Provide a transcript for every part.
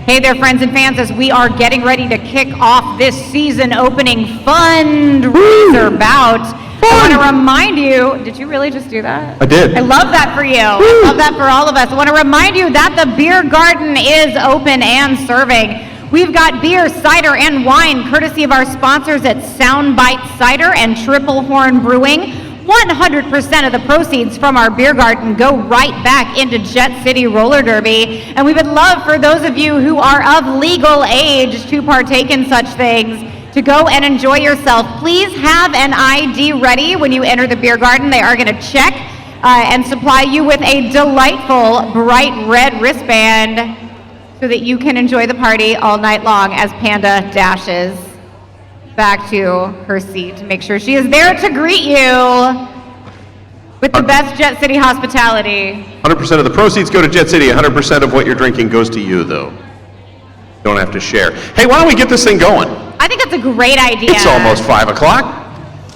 Hey there, friends and fans, as we are getting ready to kick off this season opening fundraiser bout, I want to remind you, did you really just do that? I did. I love that for you. I love that for all of us. I want to remind you that the beer garden is open and serving. We've got beer, cider, and wine, courtesy of our sponsors at Soundbite Cider and Triple Horn Brewing. 100% of the proceeds from our beer garden go right back into Jet City Roller Derby. And we would love for those of you who are of legal age to partake in such things to go and enjoy yourself. Please have an ID ready when you enter the beer garden. They are going to check and supply you with a delightful bright red wristband so that you can enjoy the party all night long as Panda dashes back to her seat to make sure she is there to greet you with the best Jet City hospitality. 100% of the proceeds go to Jet City. 100% of what you're drinking goes to you, though. You don't have to share. Hey, why don't we get this thing going? I think that's a great idea. It's almost 5 o'clock,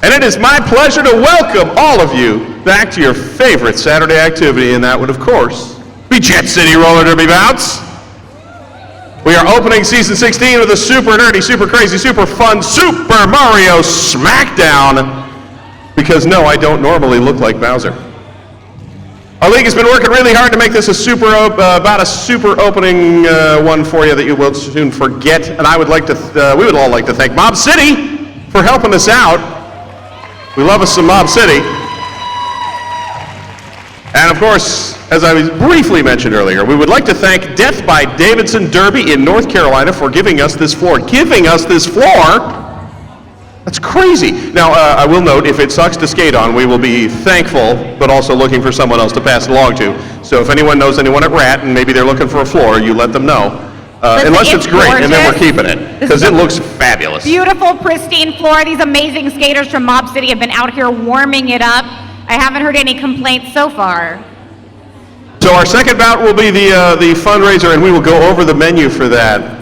and it is my pleasure to welcome all of you back to your favorite Saturday activity, and that would, of course, be Jet City Roller Derby bouts. We are opening season 16 with a super nerdy, super crazy, super fun Super Mario Smackdown. Because no, I don't normally look like Bowser. Our league has been working really hard to make this a super opening one for you that you will soon forget. And I would like to, we would all like to thank Mob City for helping us out. We love us some Mob City. And of course, as I briefly mentioned earlier, we would like to thank Death by Davidson Derby in North Carolina for giving us this floor. Giving us this floor? That's crazy. Now, I will note, if it sucks to skate on, we will be thankful, but also looking for someone else to pass it along to. So if anyone knows anyone at RAT and maybe they're looking for a floor, you let them know. Unless it's great, gorgeous. And then we're keeping it, because it looks fabulous. Beautiful, pristine floor. These amazing skaters from Mob City have been out here warming it up. I haven't heard any complaints so far. So our second bout will be the fundraiser, and we will go over the menu for that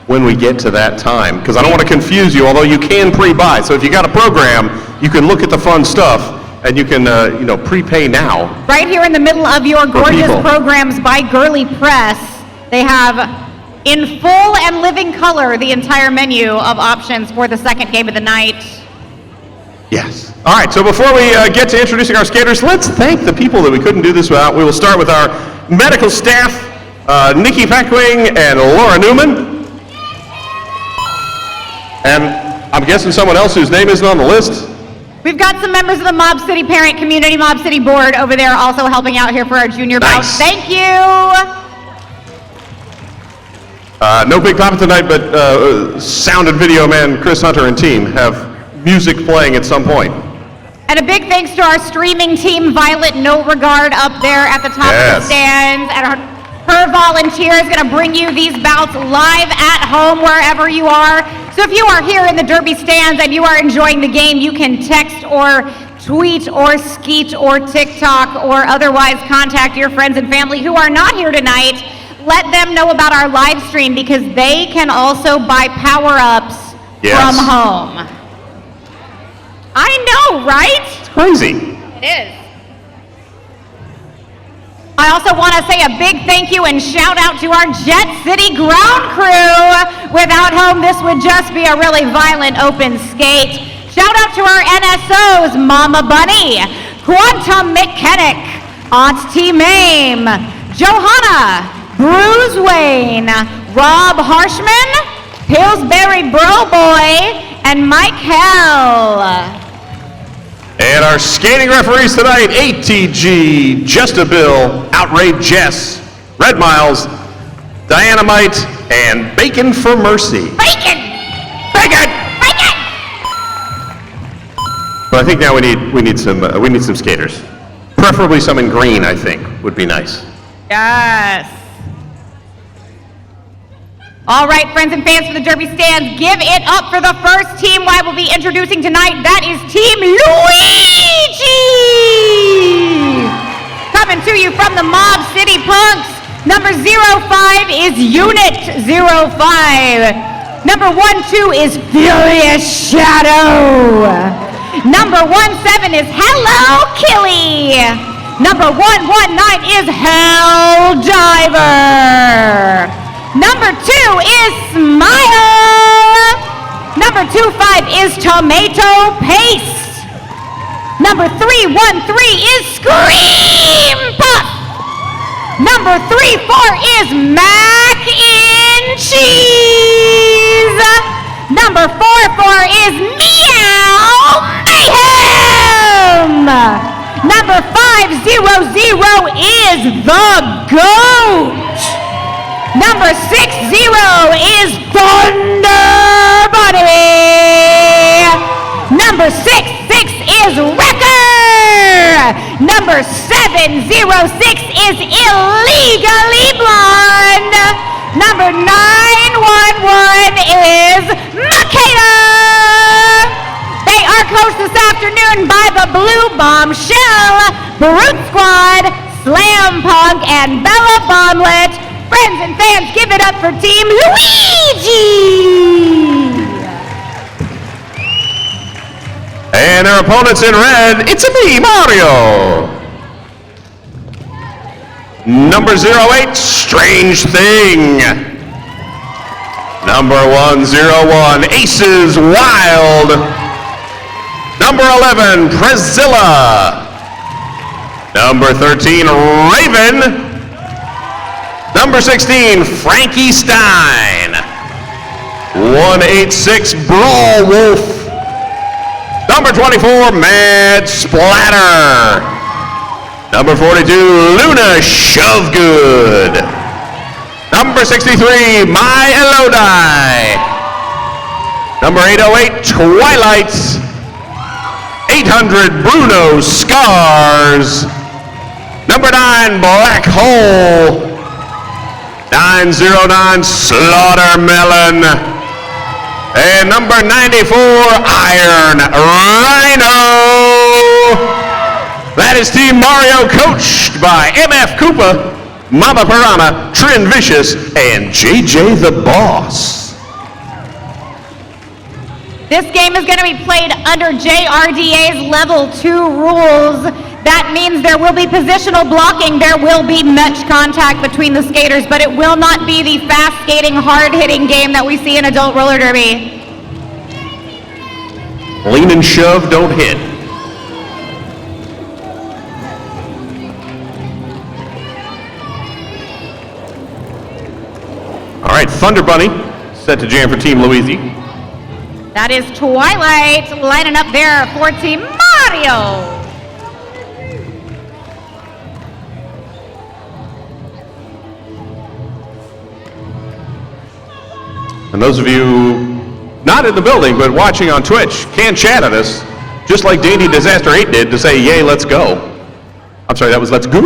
when we get to that time, because I don't want to confuse you, although you can pre-buy. So if you got a program, you can look at the fun stuff, and you can prepay now. Right here in the middle of your gorgeous programs by Girly Press, they have in full and living color the entire menu of options for the second game of the night. Yes. All right, so before we get to introducing our skaters, let's thank the people that we couldn't do this without. We will start with our medical staff, Nikki Peckwing and Laura Newman. And I'm guessing someone else whose name isn't on the list. We've got some members of the Mob City Parent Community Mob City Board over there also helping out here for our junior bout. Thank you. No Big Papa tonight, but sound and video man Chris Hunter and team have music playing at some point. And a big thanks to our streaming team, Violet No Regard, up there at the top of the stands. And her volunteer is going to bring you these bouts live at home wherever you are. So if you are here in the Derby stands and you are enjoying the game, you can text or tweet or skeet or TikTok or otherwise contact your friends and family who are not here tonight. Let them know about our live stream because they can also buy power-ups from home. I know, right? It's crazy. It is. I also want to say a big thank you and shout out to our Jet City ground crew, without whom this would just be a really violent open skate. Shout out to our NSOs, Mama Bunny, Quantum McKennic, Aunt T Maim, Johanna, Bruise Wayne, Rob Harshman, Pillsbury Bro Boi, and Helle. And our skating referees tonight, ATG, JustABill, OutrageJESS, Red Miles, DYANAmite, and Bacon for Mercy. Bacon! Bacon! Bacon! But I think now we need some skaters. Preferably some in green, I think, would be nice. Yes. All right, friends and fans for the Derby stands, give it up for the first team I will be introducing tonight. That is Team Luigi! Coming to you from the Mob City Punks. Number 05 is Unit 05. Number 12 is Furious Shadow. Number 17 is Hello Killy. Number 119 is Helldiver. Number Number 2 is Smile. Number 25 is Tomato Paste. Number 313 is Scream Puff. Number 34 is Mac and Cheese. Number 44 is Meow Mayhem. Number 500 is The Goat. Number 60 is Thunder Bunny. Number 66 is Wrecker. Number 706 is Illegally Blonde. Number 911 is Macadah. They are coached this afternoon by the Blue Bombshell, Brute Squad, Slam Punk, and Bella Bomblette. Friends and fans, give it up for Team Luigi! And their opponents in red, it's a me, Mario. Number 08, Strange Thing. Number 101, Aces Wild. Number 11, Preszilla. Number 13, Raven. Number 16, Frankie Stein. 186, Brawl Wolf. Number 24, Mad Splatter. Number 42, Luna Shovegood. Number 63, My Elodie. Number 808, Twilight. 800, Bruno Scars. Number 9, Black Hole. 909, Slaughtermelon. And number 94, Iron Rhino. That is Team Mario, coached by MF Koopa, Mama Piranha, Trin-Vicious, and JJ the Boss. This game is going to be played under JRDA's level 2 rules. That means there will be positional blocking, there will be much contact between the skaters, but it will not be the fast skating, hard-hitting game that we see in adult roller derby. Lean and shove, don't hit. All right, Thunder Bunny set to jam for Team Luigi. That is Twilight lining up there for Team Mario. And those of you not in the building but watching on Twitch can chat at us, just like Dainty Disaster 8 did to say, yay, let's go. I'm sorry, that was let's go.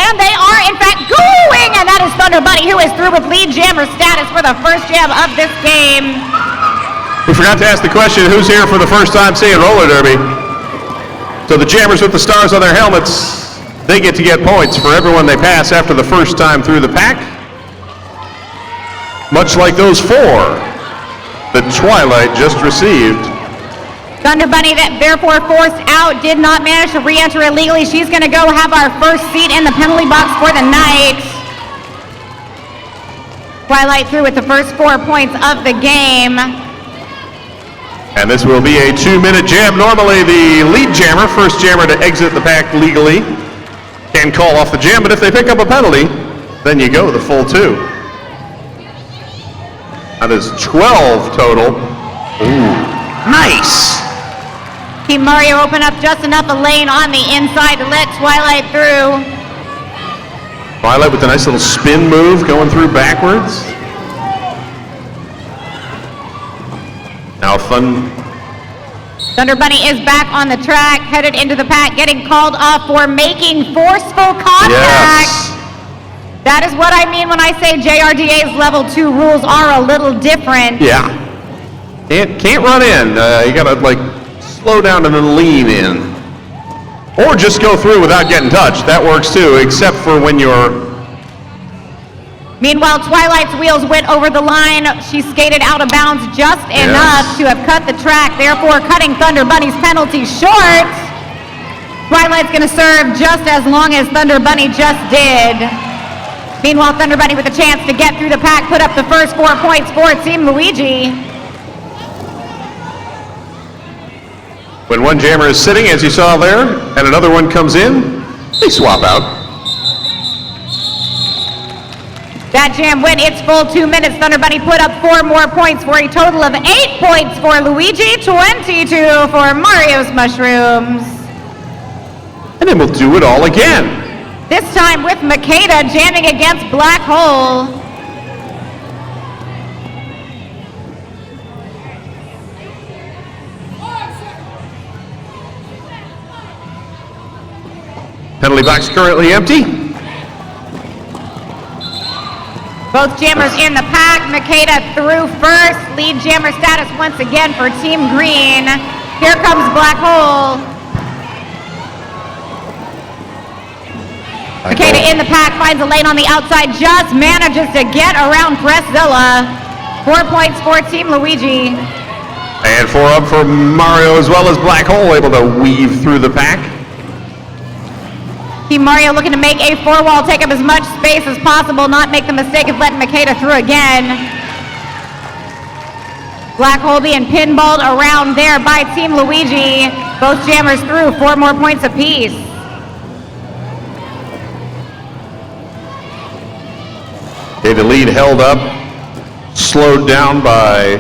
And they are, in fact, going! And that is Thunder Bunny, who is through with lead jammer status for the first jam of this game. We forgot to ask the question, who's here for the first time seeing roller derby? So the jammers with the stars on their helmets, they get to get points for everyone they pass after the first time through the pack. Much like those 4 that Twilight just received. Thunder Bunny, that therefore forced out, did not manage to re-enter illegally. She's going to go have our first seat in the penalty box for the night. Twilight through with the first 4 points of the game. And this will be a 2-minute jam. Normally the lead jammer, first jammer to exit the pack legally, can call off the jam, but if they pick up a penalty, then you go the full 2. That is 12 total. Ooh, nice. Team Mario open up just enough a lane on the inside to let Twilight through. Twilight with a nice little spin move going through backwards. Now Thunder Bunny is back on the track, headed into the pack, getting called off for making forceful contact. Yes. That is what I mean when I say JRDA's level 2 rules are a little different. Yeah. Can't run in. You gotta slow down and then lean in. Or just go through without getting touched. That works too, except for when you're... Meanwhile, Twilight's wheels went over the line. She skated out of bounds just enough to have cut the track, therefore cutting Thunder Bunny's penalty short. Twilight's gonna serve just as long as Thunder Bunny just did. Meanwhile, Thunder Bunny with a chance to get through the pack, put up the first 4 points for Team Luigi. When one jammer is sitting, as you saw there, and another one comes in, they swap out. That jam went its full 2 minutes. Thunder Bunny put up 4 more points for a total of 8 points for Luigi, 22 for Mario's Mushrooms. And then we'll do it all again. This time with Macadah jamming against Black Hole. Penalty box currently empty. Both jammers in the pack. Macadah through first. Lead jammer status once again for Team Green. Here comes Black Hole. Macadah in the pack, finds a lane on the outside, just manages to get around Preszilla. 4 points for Team Luigi. And 4 up for Mario as well as Black Hole, able to weave through the pack. Team Mario looking to make a 4-wall, take up as much space as possible, not make the mistake of letting Macadah through again. Black Hole being pinballed around there by Team Luigi. Both jammers through, 4 more points apiece. Okay, the lead held up, slowed down by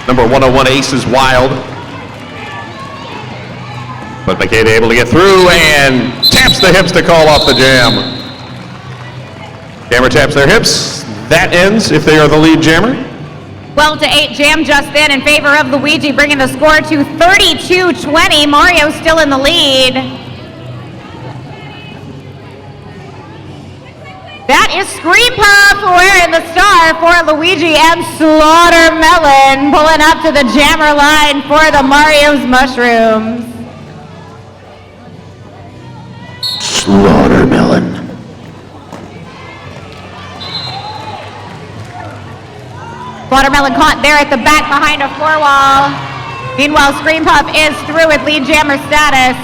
number 101 Aces Wild. But Macadah able to get through and taps the hips to call off the jam. Jammer taps their hips. That ends if they are the lead jammer. 12-8 jam just then in favor of Luigi, bringing the score to 32-20. Mario still in the lead. That is Scream Puff wearing the star for Luigi, and Slaughtermelon pulling up to the jammer line for the Mario's Mushrooms. Slaughtermelon. Slaughtermelon caught there at the back behind a 4-wall. Meanwhile, Scream Puff is through with lead jammer status.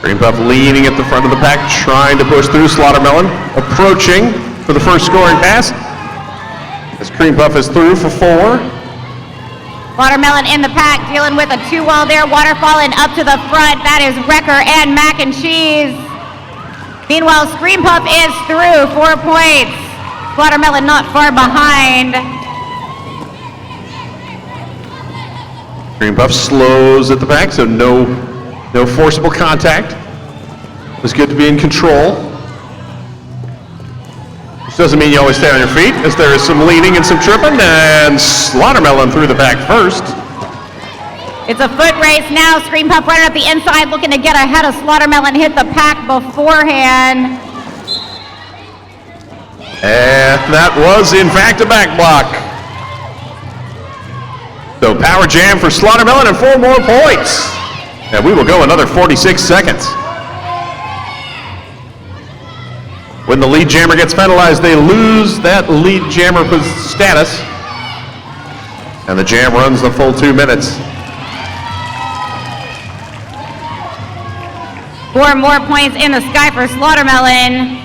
Scream Puff leaning at the front of the pack, trying to push through. Slaughtermelon approaching for the first scoring pass. As Scream Puff is through for 4. Slaughtermelon in the pack, dealing with a 2-wall there, waterfalling up to the front. That is Wrecker and Mac and Cheese. Meanwhile, Scream Puff is through, 4 points. Slaughtermelon not far behind. Scream Puff slows at the back, so no forcible contact. It was good to be in control. Which doesn't mean you always stay on your feet, as there is some leaning and some tripping, and Slaughtermelon through the back first. It's a foot race now. Scream Puff running up the inside, looking to get ahead of Slaughtermelon, hit the pack beforehand. And that was, in fact, a back block. So power jam for Slaughtermelon and 4 more points. And we will go another 46 seconds. When the lead jammer gets penalized, they lose that lead jammer status. And the jam runs the full 2 minutes. 4 more points in the sky for Slaughtermelon.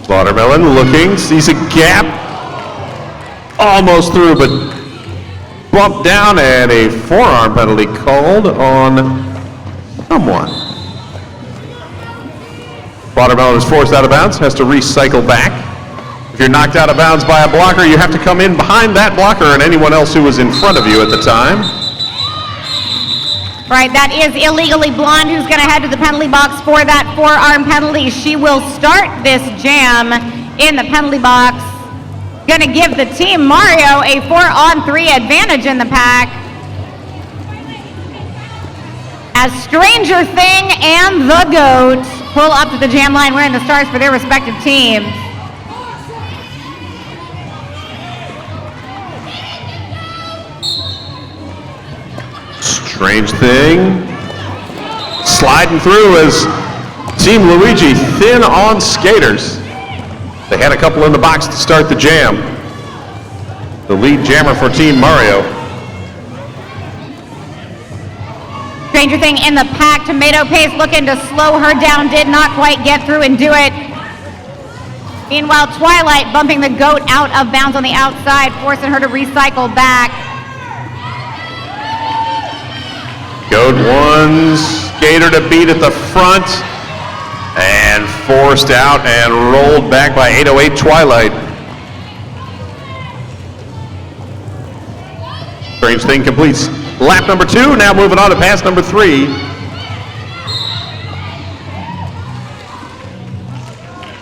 Slaughtermelon looking, sees a gap. Almost through, but bumped down, and a forearm penalty called on someone. Slaughtermelon is forced out of bounds, has to recycle back. If you're knocked out of bounds by a blocker, you have to come in behind that blocker and anyone else who was in front of you at the time. Right, that is Illegally Blonde, who's going to head to the penalty box for that forearm penalty. She will start this jam in the penalty box. Going to give the Team Mario a 4-on-3 advantage in the pack. As Stranger Thing and the Goat pull up to the jam line wearing the stars for their respective teams. Strange Thing sliding through as Team Luigi thin on skaters. They had a couple in the box to start the jam. The lead jammer for Team Mario. Stranger Thing in the pack. Tomato Paste looking to slow her down. Did not quite get through and do it. Meanwhile, Twilight bumping the goat out of bounds on the outside, forcing her to recycle back. Goat one skater to beat at the front and forced out and rolled back by 808 Twilight. Strange Thing completes lap number 2, now moving on to pass number 3.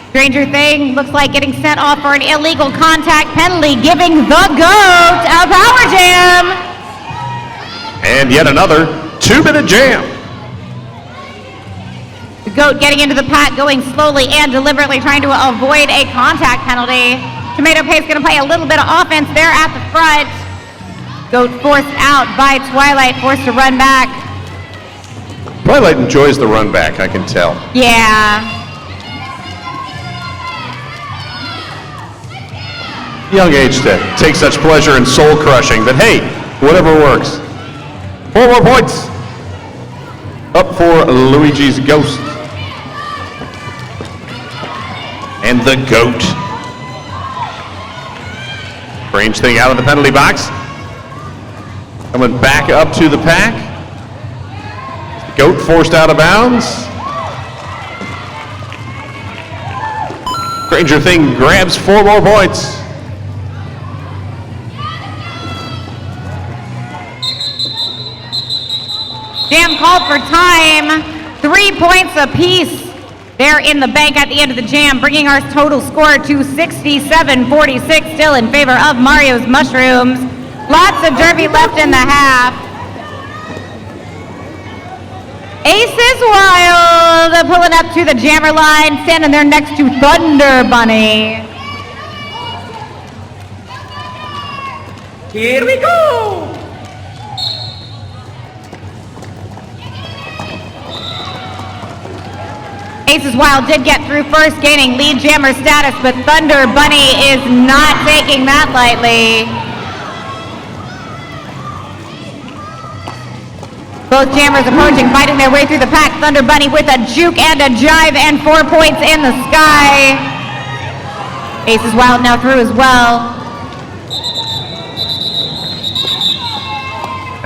Stranger Thing looks like getting sent off for an illegal contact penalty, giving the GOAT a power jam. And yet another 2-minute jam. The GOAT getting into the pack, going slowly and deliberately, trying to avoid a contact penalty. Tomato Paste going to play a little bit of offense there at the front. GOAT forced out by Twilight, forced to run back. Twilight enjoys the run back, I can tell. Yeah. Young age to take such pleasure in soul crushing, but hey, whatever works. 4 more points. Up for Luigi's Ghost. And the GOAT. Strange Thing out of the penalty box. Coming back up to the pack. The GOAT forced out of bounds. Stranger Thing grabs 4 more points. Jam called for time. 3 points apiece. They're in the bank at the end of the jam, bringing our total score to 67-46, still in favor of Mario's Mushrooms. Lots of derby left in the half. Aces Wild pulling up to the jammer line, standing there next to Thunder Bunny. Here we go! Aces Wild did get through first, gaining lead jammer status, but Thunder Bunny is not taking that lightly. Both jammers approaching, fighting their way through the pack. Thunder Bunny with a juke and a jive and 4 points in the sky. Aces Wild now through as well.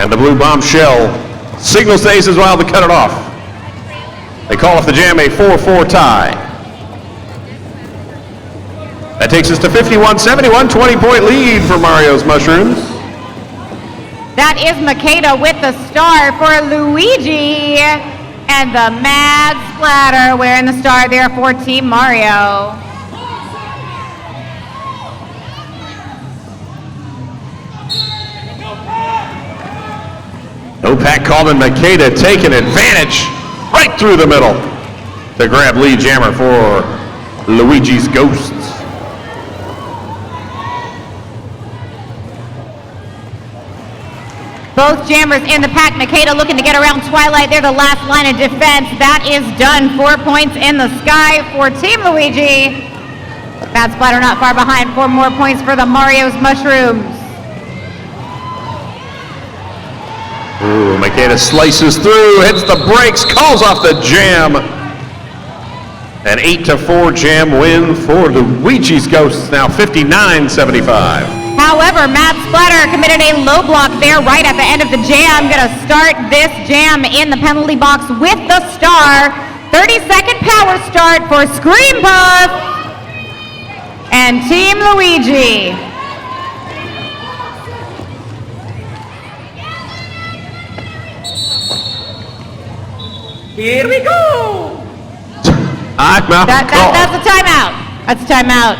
And the blue bombshell signals to Aces Wild to cut it off. They call off the jam a 4-4 tie. That takes us to 51-71, 20-point lead for Mario's Mushrooms. That is Macadah with the star for Luigi. And the Mad Splatter wearing the star there for Team Mario. No pack called, and Macadah taking advantage right through the middle to grab lead jammer for Luigi's Ghosts. Both jammers in the pack. Macadah looking to get around Twilight. They're the last line of defense. That is done. 4 points in the sky for Team Luigi. Mad Splatter not far behind. 4 more points for the Mario's Mushrooms. Ooh, Macadah slices through, hits the brakes, calls off the jam. An 8-4 jam win for Luigi's Ghosts, now 59-75. However, Mad Splatter committed a low block there right at the end of the jam. Gonna start this jam in the penalty box with the star. 30-second power start for Scream Puff and Team Luigi. Here we go! That's a timeout. That's a timeout.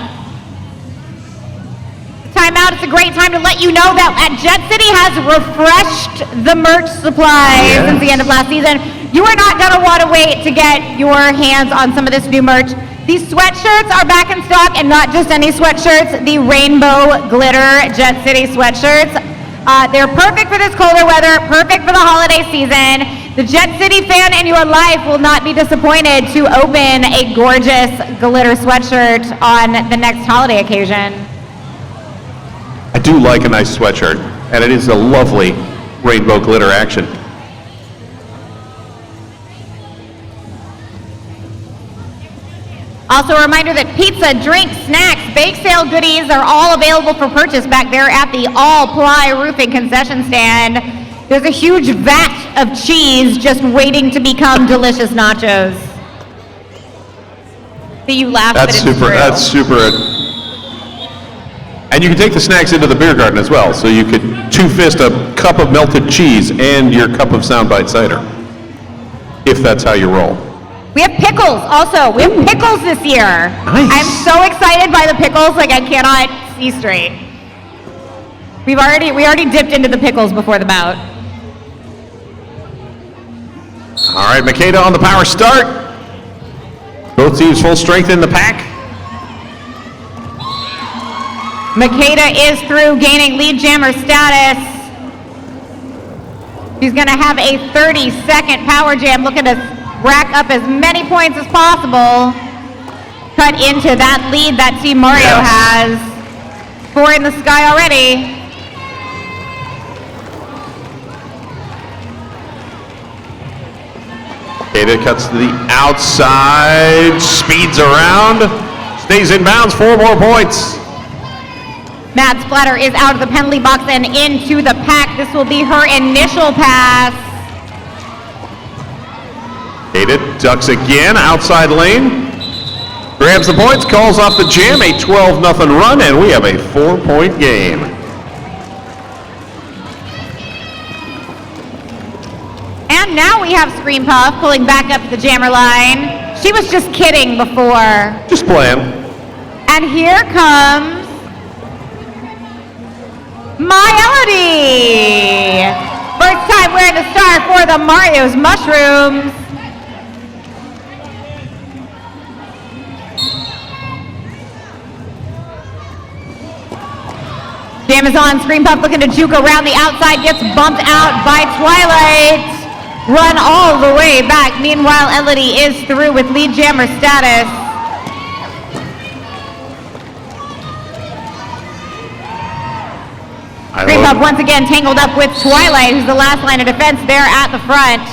Timeout. It's a great time to let you know that Jet City has refreshed the merch supply since the end of last season. You are not going to want to wait to get your hands on some of this new merch. These sweatshirts are back in stock, and not just any sweatshirts, the rainbow glitter Jet City sweatshirts. They're perfect for this colder weather, perfect for the holiday season. The Jet City fan in your life will not be disappointed to open a gorgeous glitter sweatshirt on the next holiday occasion. I do like a nice sweatshirt, and it is a lovely rainbow glitter action. Also a reminder that pizza, drinks, snacks, bake sale goodies are all available for purchase back there at the All-Ply Roofing concession stand. There's a huge vat of cheese just waiting to become delicious nachos. See, you laugh, but it's true. That's super. And you can take the snacks into the beer garden as well, so you could two-fist a cup of melted cheese and your cup of soundbite cider, if that's how you roll. We have pickles also. We have pickles this year. Nice. I'm so excited by the pickles, like I cannot see straight. We already dipped into the pickles before the bout. All right, Macadah on the power start. Both teams full strength in the pack. Macadah is through, gaining lead jammer status. She's going to have a 30-second power jam, looking to rack up as many points as possible. Cut into that lead that Team Mario has. 4 in the sky already. Macadah cuts to the outside, speeds around, stays in bounds, 4 more points. Mad Splatter is out of the penalty box and into the pack. This will be her initial pass. Macadah ducks again, outside lane. Grabs the points, calls off the jam, a 12-0 run, and we have a 4-point game. And now we have Scream Puff pulling back up the jammer line. She was just kidding before. Just playing. And here comes my Elodie! First time wearing the star for the Mario's Mushrooms. Jam is on, Scream Puff looking to juke around the outside, gets bumped out by Twilight. Run all the way back. Meanwhile, Elodie is through with lead jammer status. Scream Puff once again tangled up with Twilight, who's the last line of defense there at the front.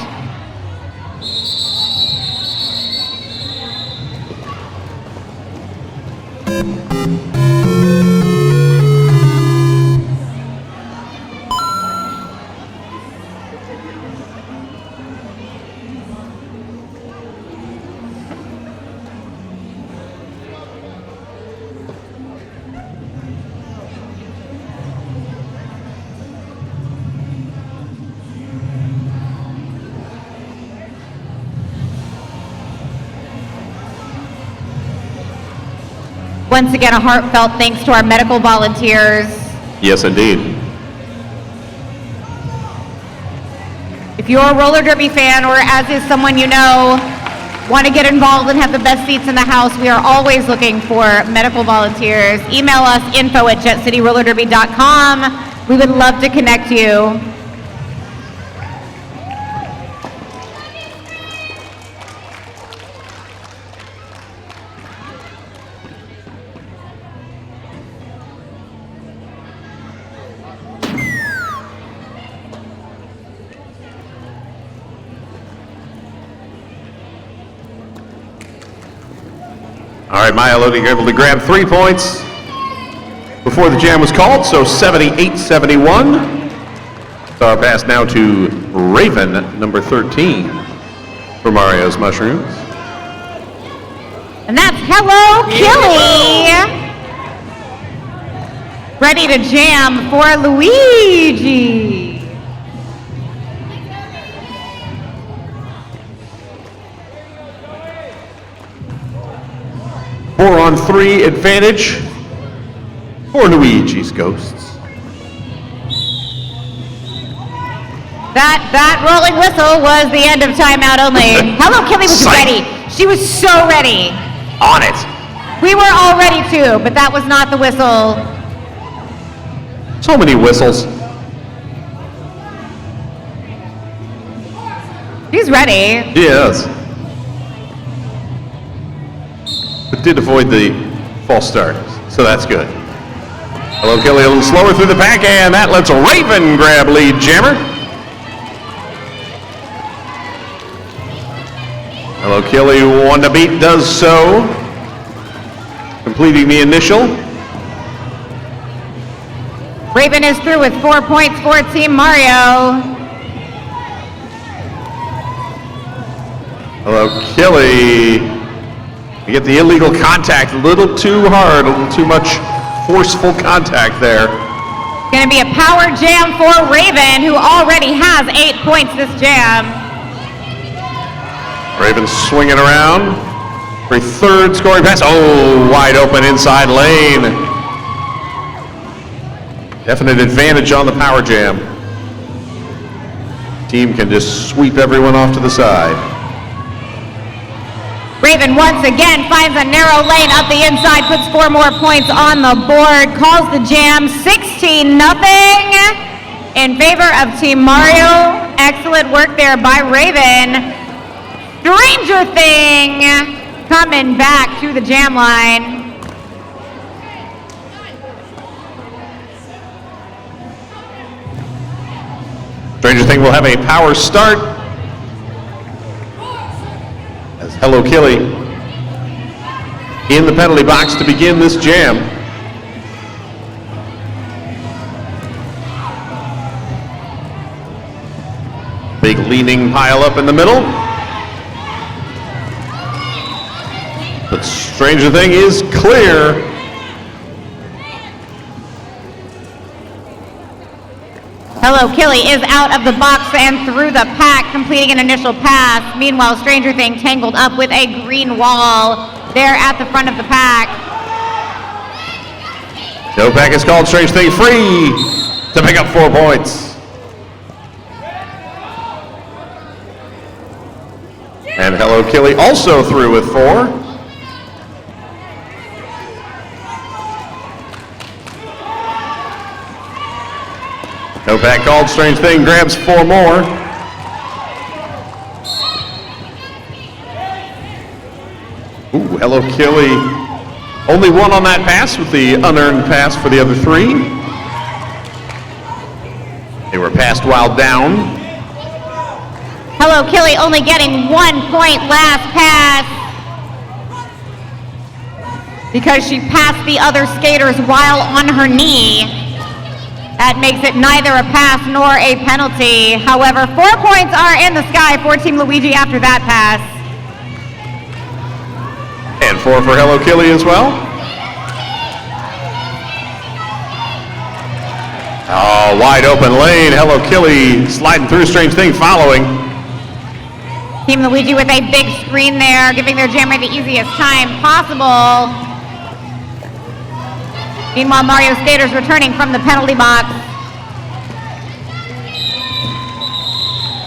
Once again, a heartfelt thanks to our medical volunteers. Yes, indeed. If you're a roller derby fan, or as is someone you know, want to get involved and have the best seats in the house, we are always looking for medical volunteers. Email us info@jetcityrollerderby.com. We would love to connect you. All right, my Elodie able to grab 3 points before the jam was called, so 78-71. So our pass now to Raven, number 13, for Mario's Mushrooms. And that's Hello, Killy. Ready to jam for Luigi. 4-on-3 advantage for Luigi's Ghosts. That rolling whistle was the end of timeout only. Hello, Killy was ready. She was so ready. On it. We were all ready too, but that was not the whistle. So many whistles. She's ready. Yes. But did avoid the false start, so that's good. Hello, Killy, a little slower through the pack, and that lets Raven grab lead jammer. Hello, Killy, one to beat, does so. completing the initial. Raven is through with 4 points for Team Mario. Hello, Killy. You get the illegal contact a little too hard, a little too much forceful contact there. Gonna be a power jam for Raven, who already has 8 points this jam. Raven swinging around for a third scoring pass. Oh, wide open inside lane. Definite advantage on the power jam. Team can just sweep everyone off to the side. Raven once again finds a narrow lane up the inside, puts 4 more points on the board, calls the jam 16-0 in favor of Team Mario. Excellent work there by Raven. Stranger Thing coming back to the jam line. Stranger Thing will have a power start. As Hello Killy in the penalty box to begin this jam. Big leaning pile up in the middle. But Stranger Thing is clear. Hello Killy is out of the box and through the pack, completing an initial pass. Meanwhile, Stranger Thing tangled up with a green wall there at the front of the pack. No pack is called. Stranger Thing free to pick up 4 points. And Hello Killy also through with 4. No pack called. Strange Thing grabs 4 more. Ooh, Hello Killy. Only 1 on that pass with the unearned pass for the other 3. They were passed while down. Hello Killy only getting 1 point last pass because she passed the other skaters while on her knee. That makes it neither a pass nor a penalty. However, 4 points are in the sky for Team Luigi after that pass. And 4 for Hello Killy as well. Oh, wide open lane. Hello Killy sliding through. Strange Thing following. Team Luigi with a big screen there, giving their jammer the easiest time possible. Meanwhile, Mario skaters returning from the penalty box.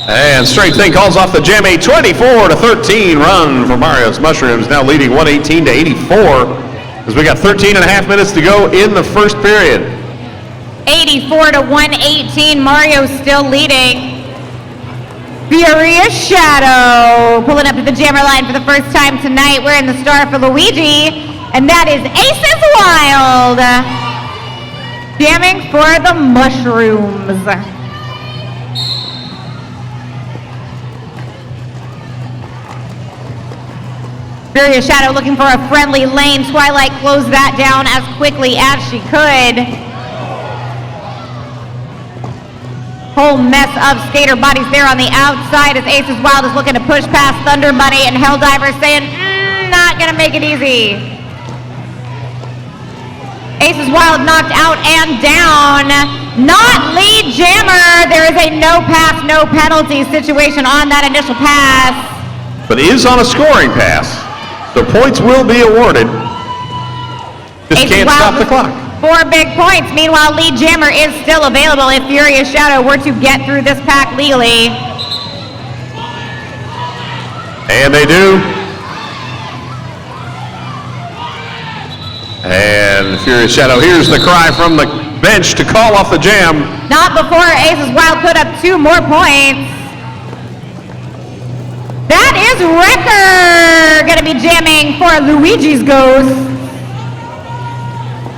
And Strange Thing calls off the jam. A 24-13 run for Mario's Mushrooms, now leading 118-84 as we got 13.5 minutes to go in the first period. 84-118, Mario still leading. Furious Shadow pulling up to the jammer line for the first time tonight, wearing the star for Luigi. And that is Aces Wild, jamming for the Mushrooms. Furious Shadow looking for a friendly lane. Twilight closed that down as quickly as she could. Whole mess of skater bodies there on the outside as Aces Wild is looking to push past Thunder Bunny, and Helldiver saying, not gonna make it easy. Aces Wild knocked out and down. Not lead jammer. There is a no pass, no penalty situation on that initial pass. But is on a scoring pass. So points will be awarded. Just Aces can't Wild stop the clock. 4 big points. Meanwhile, lead jammer is still available if Furious Shadow were to get through this pack legally. And they do. And Furious Shadow hears the cry from the bench to call off the jam. Not before Aces Wild put up 2 more points. That is Wrecker gonna be jamming for Luigi's Ghost.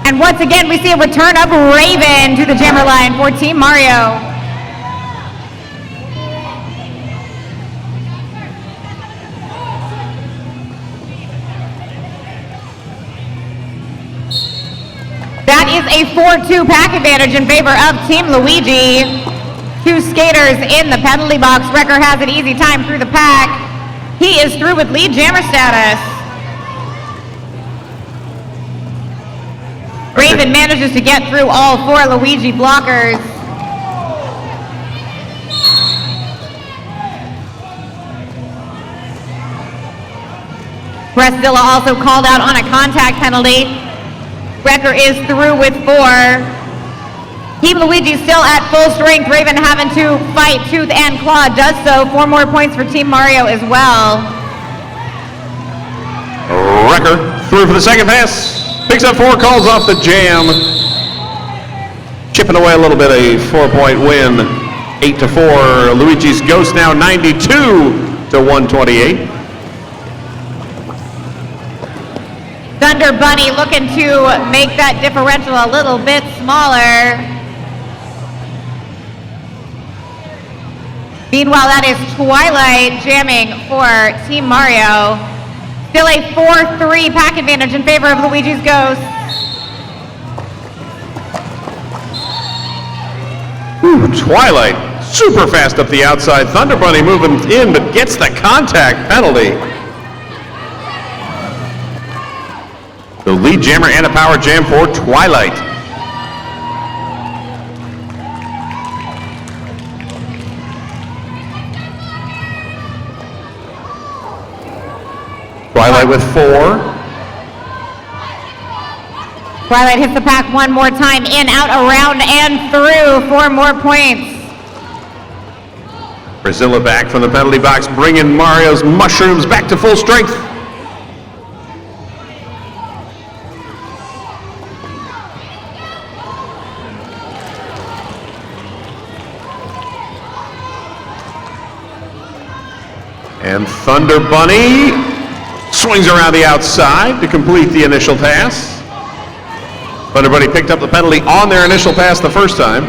And once again, we see a return of Raven to the jammer line for Team Mario. is a 4-2 pack advantage in favor of Team Luigi. 2 skaters in the penalty box. Wrecker has an easy time through the pack. He is through with lead jammer status. Raven manages to get through all 4 Luigi blockers. Preszilla also called out on a contact penalty. Wrecker is through with 4. Team Luigi still at full strength. Raven having to fight tooth and claw, does so. 4 more points for Team Mario as well. Wrecker through for the second pass. Picks up 4, calls off the jam. Chipping away a little bit, a 4-point win. 8-4. Luigi's Ghost now 92-128. Thunder Bunny looking to make that differential a little bit smaller. Meanwhile, that is Twilight jamming for Team Mario. Still a 4-3 pack advantage in favor of Luigi's Ghost. Twilight super fast up the outside. Thunder Bunny moving in, but gets the contact penalty. The lead jammer and a power jam for Twilight. Twilight with 4. Twilight hits the pack one more time. In, out, around, and through. 4 more points. Preszilla back from the penalty box, bringing Mario's mushrooms back to full strength. And Thunder Bunny swings around the outside to complete the initial pass. Thunder Bunny picked up the penalty on their initial pass the first time.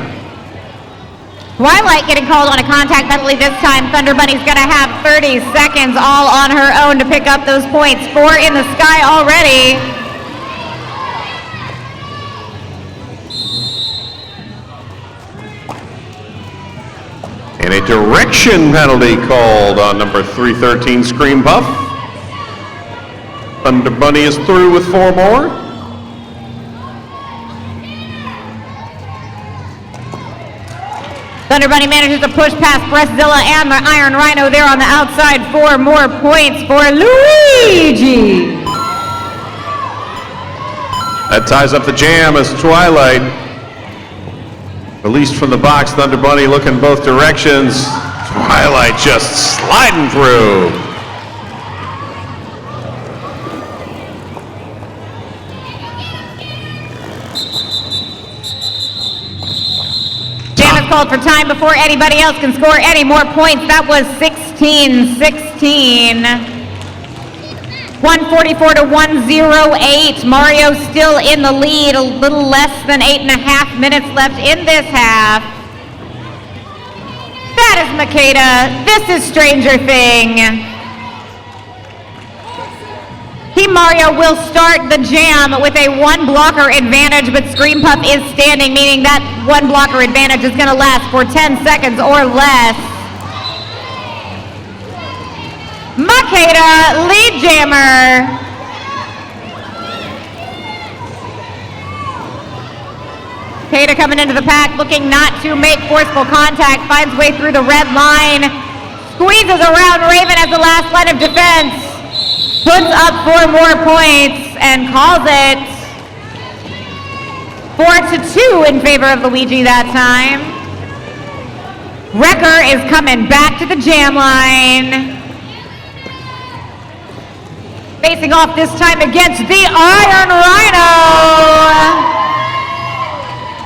Twilight getting called on a contact penalty this time. Thunder Bunny's gonna have 30 seconds all on her own to pick up those points. 4 in the sky already. And a direction penalty called on number 313, Scream Puff. Thunder Bunny is through with 4 more. Thunder Bunny manages to push past Preszilla and the Iron Rhino there on the outside. 4 more points for Luigi. That ties up the jam as Twilight released from the box. Thunder Bunny looking both directions. Twilight just sliding through. Jam is called for time before anybody else can score any more points. That was 16-16. 144-108. Mario still in the lead. A little less than 8.5 minutes left in this half. That is Macadah. This is Stranger Thing. Team Mario will start the jam with a 1 blocker advantage, but Scream Puff is standing, meaning that 1 blocker advantage is going to last for 10 seconds or less. Macadah, lead jammer. Macadah coming into the pack, looking not to make forceful contact, finds way through the red line, squeezes around Raven as the last line of defense, puts up 4 more points, and calls it 4-2 in favor of Luigi that time. Wrecker is coming back to the jam line. Facing off this time against the Iron Rhino.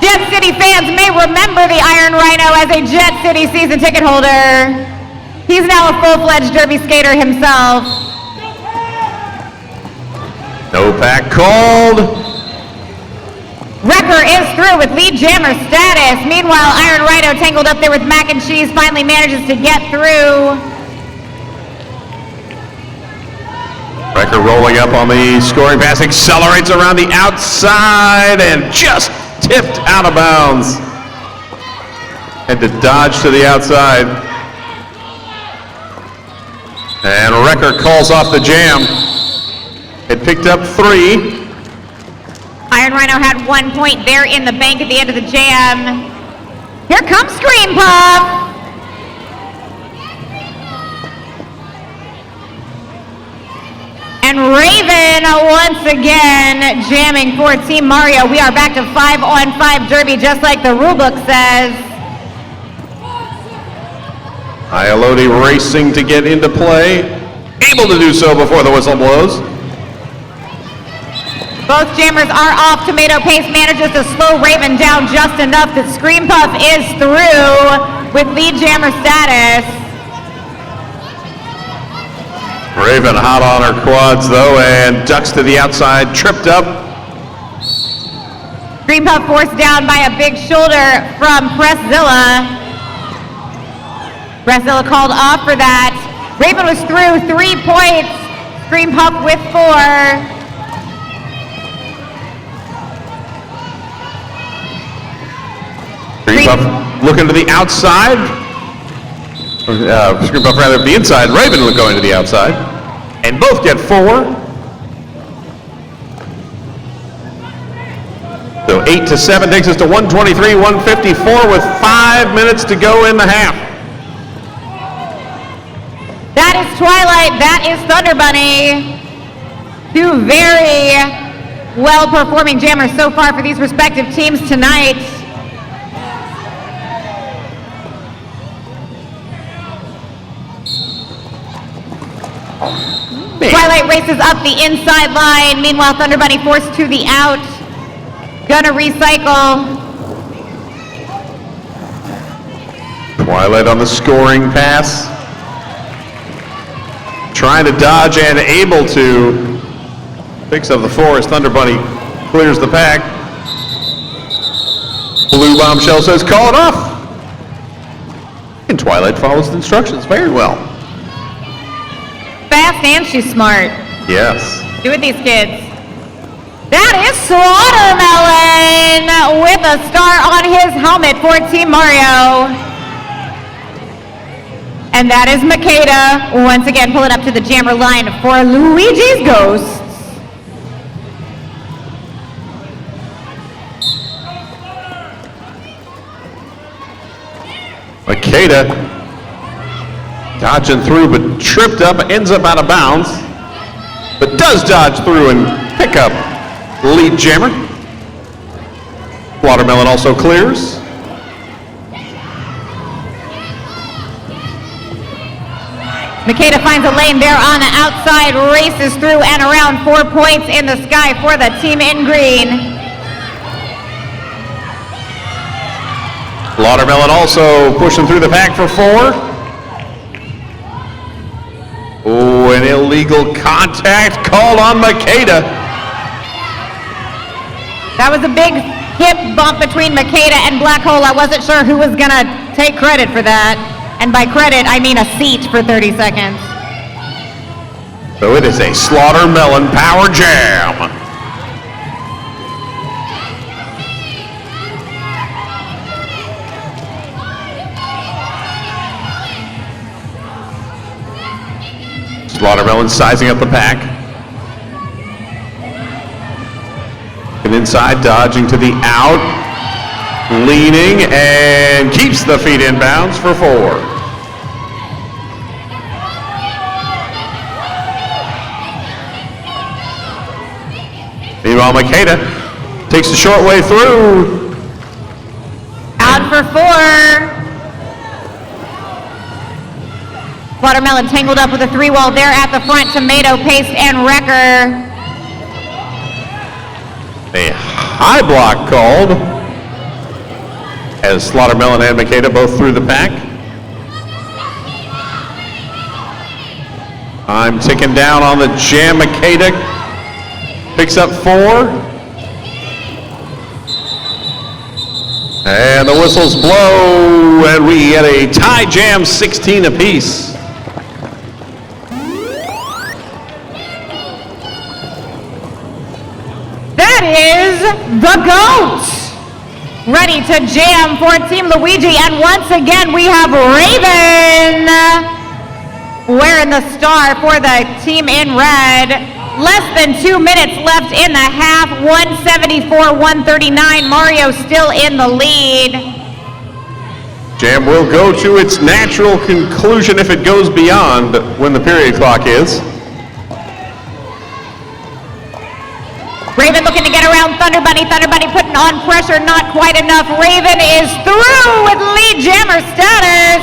Jet City fans may remember the Iron Rhino as a Jet City season ticket holder. He's now a full-fledged derby skater himself. No pack called. Wrecker is through with lead jammer status. Meanwhile, Iron Rhino tangled up there with Mac and Cheese finally manages to get through. Wrecker rolling up on the scoring pass, accelerates around the outside and just tipped out of bounds. Had to dodge to the outside. And Wrecker calls off the jam. It picked up 3. Iron Rhino had 1 point there in the bank at the end of the jam. Here comes Scream Puff. And Raven once again jamming for Team Mario. We are back to 5-on-5 derby, just like the rulebook says. Elodie racing to get into play. Able to do so before the whistle blows. Both jammers are off. Tomato Paste manages to slow Raven down just enough that Scream Puff is through with lead jammer status. Raven hot on her quads though and ducks to the outside, tripped up. Scream Puff forced down by a big shoulder from Preszilla. Preszilla called off for that. Raven was through 3 points. Scream Puff with 4. Scream Puff looking to the outside. Scream Puff rather the inside. Raven going to the outside. And both get 4. So 8-7 takes us to 123-154 with 5 minutes to go in the half. That is Twilight, that is Thunder Bunny. 2 very well-performing jammers so far for these respective teams tonight. Twilight races up the inside line. Meanwhile, Thunder Bunny forced to the out. Gonna recycle. Twilight on the scoring pass. Trying to dodge and able to. Picks up the 4 as Thunder Bunny clears the pack. Blue Bombshell says call it off. And Twilight follows the instructions very well. Fast and she's smart. Yes. Do with these kids. That is Slaughtermelon with a star on his helmet for Team Mario. And that is Macadah once again pulling up to the jammer line for Luigi's Ghosts. Macadah dodging through but tripped up, ends up out of bounds, but does dodge through and pick up lead jammer. Slaughtermelon also clears. Macadah finds a lane there on the outside, races through and around, 4 points in the sky for the team in green. Slaughtermelon also pushing through the pack for 4. Oh, an illegal contact called on Macadah. That was a big hip bump between Macadah and Black Hole. I wasn't sure who was gonna take credit for that. And by credit, I mean a seat for 30 seconds. So it is a Slaughtermelon power jam. Slaughtermelon sizing up the pack. And inside, dodging to the out. Leaning and keeps the feet in bounds for 4. Meanwhile, Macadah takes the short way through. Out for 4. Slaughtermelon tangled up with a 3-wall there at the front. Tomato Paste and Wrecker. A high block called as Slaughtermelon and Macadah both through the pack. I'm ticking down on the jam. Macadah picks up 4. And the whistles blow, and we get a tie jam, 16 apiece. it is the GOAT. Ready to jam for Team Luigi, and once again we have Raven wearing the star for the team in red. Less than 2 minutes left in the half, 174-139. Mario still in the lead. Jam will go to its natural conclusion if it goes beyond when the period clock is. Raven looking to get around Thunder Bunny. Thunder Bunny putting on pressure, not quite enough. Raven is through with lead jammer status.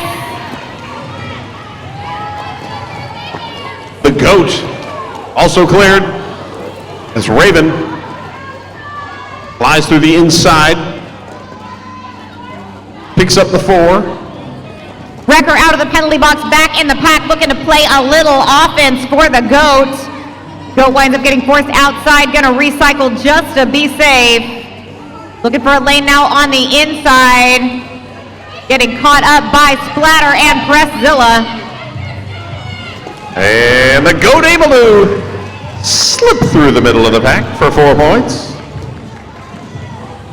The GOAT also cleared as Raven flies through the inside, picks up the 4. Wrecker out of the penalty box, back in the pack, looking to play a little offense for the GOAT. GOAT winds up getting forced outside, gonna recycle just to be safe. Looking for a lane now on the inside. Getting caught up by Splatter and Preszilla. And the GOAT able to slip through the middle of the pack for 4 points.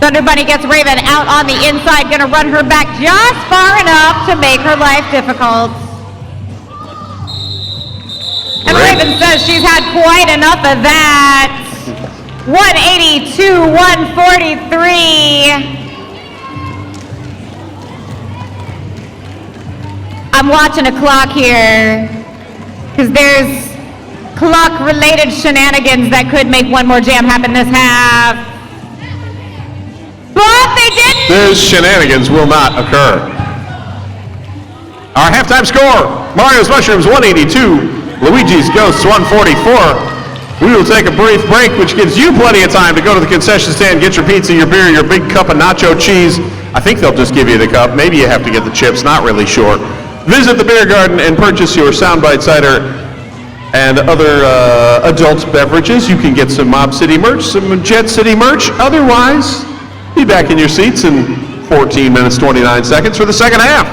Thunder Bunny gets Raven out on the inside, gonna run her back just far enough to make her life difficult. And Raven says she's had quite enough of that. 182-143. I'm watching a clock here, because there's clock-related shenanigans that could make one more jam happen this half. But they didn't! Those shenanigans will not occur. Our halftime score, Mario's Mushrooms 182, Luigi's Ghosts 144. We will take a brief break, which gives you plenty of time to go to the concession stand, get your pizza, your beer, your big cup of nacho cheese. I think they'll just give you the cup. Maybe you have to get the chips, not really sure. Visit the beer garden and purchase your Soundbite cider and other adult beverages. You can get some Mob City merch, some Jet City merch. Otherwise, be back in your seats in 14 minutes, 29 seconds for the second half.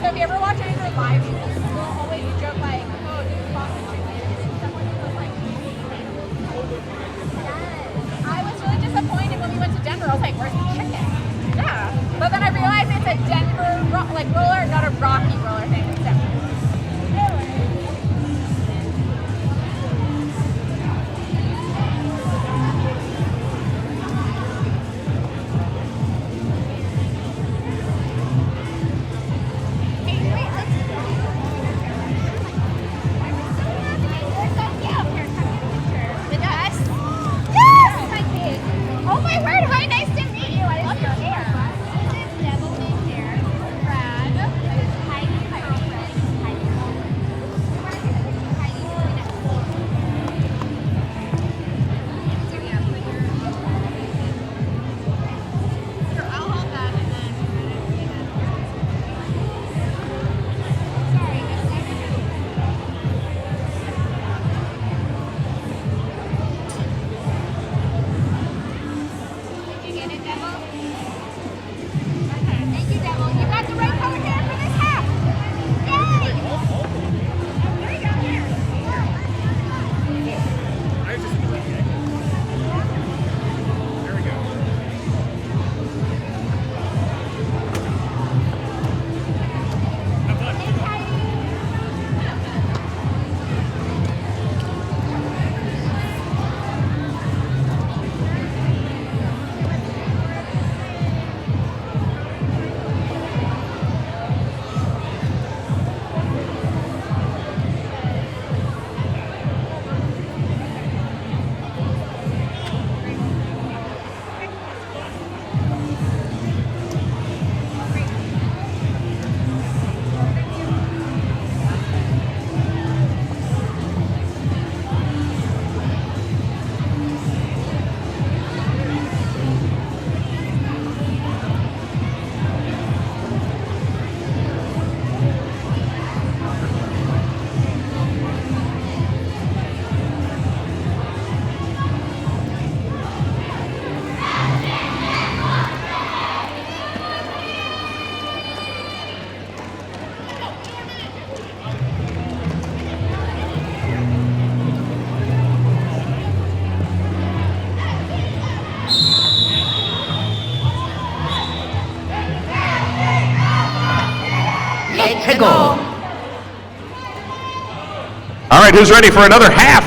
So if you ever watch any of their live streams, they'll always joke like, oh, do you box the chicken? And stuff like that. Was like, yes. I was really disappointed when we went to Denver. I was like, where's the chicken? Yeah. But then I realized it's a Denver roller, not a Rocky roller thing. It's Denver. All right, who's ready for another half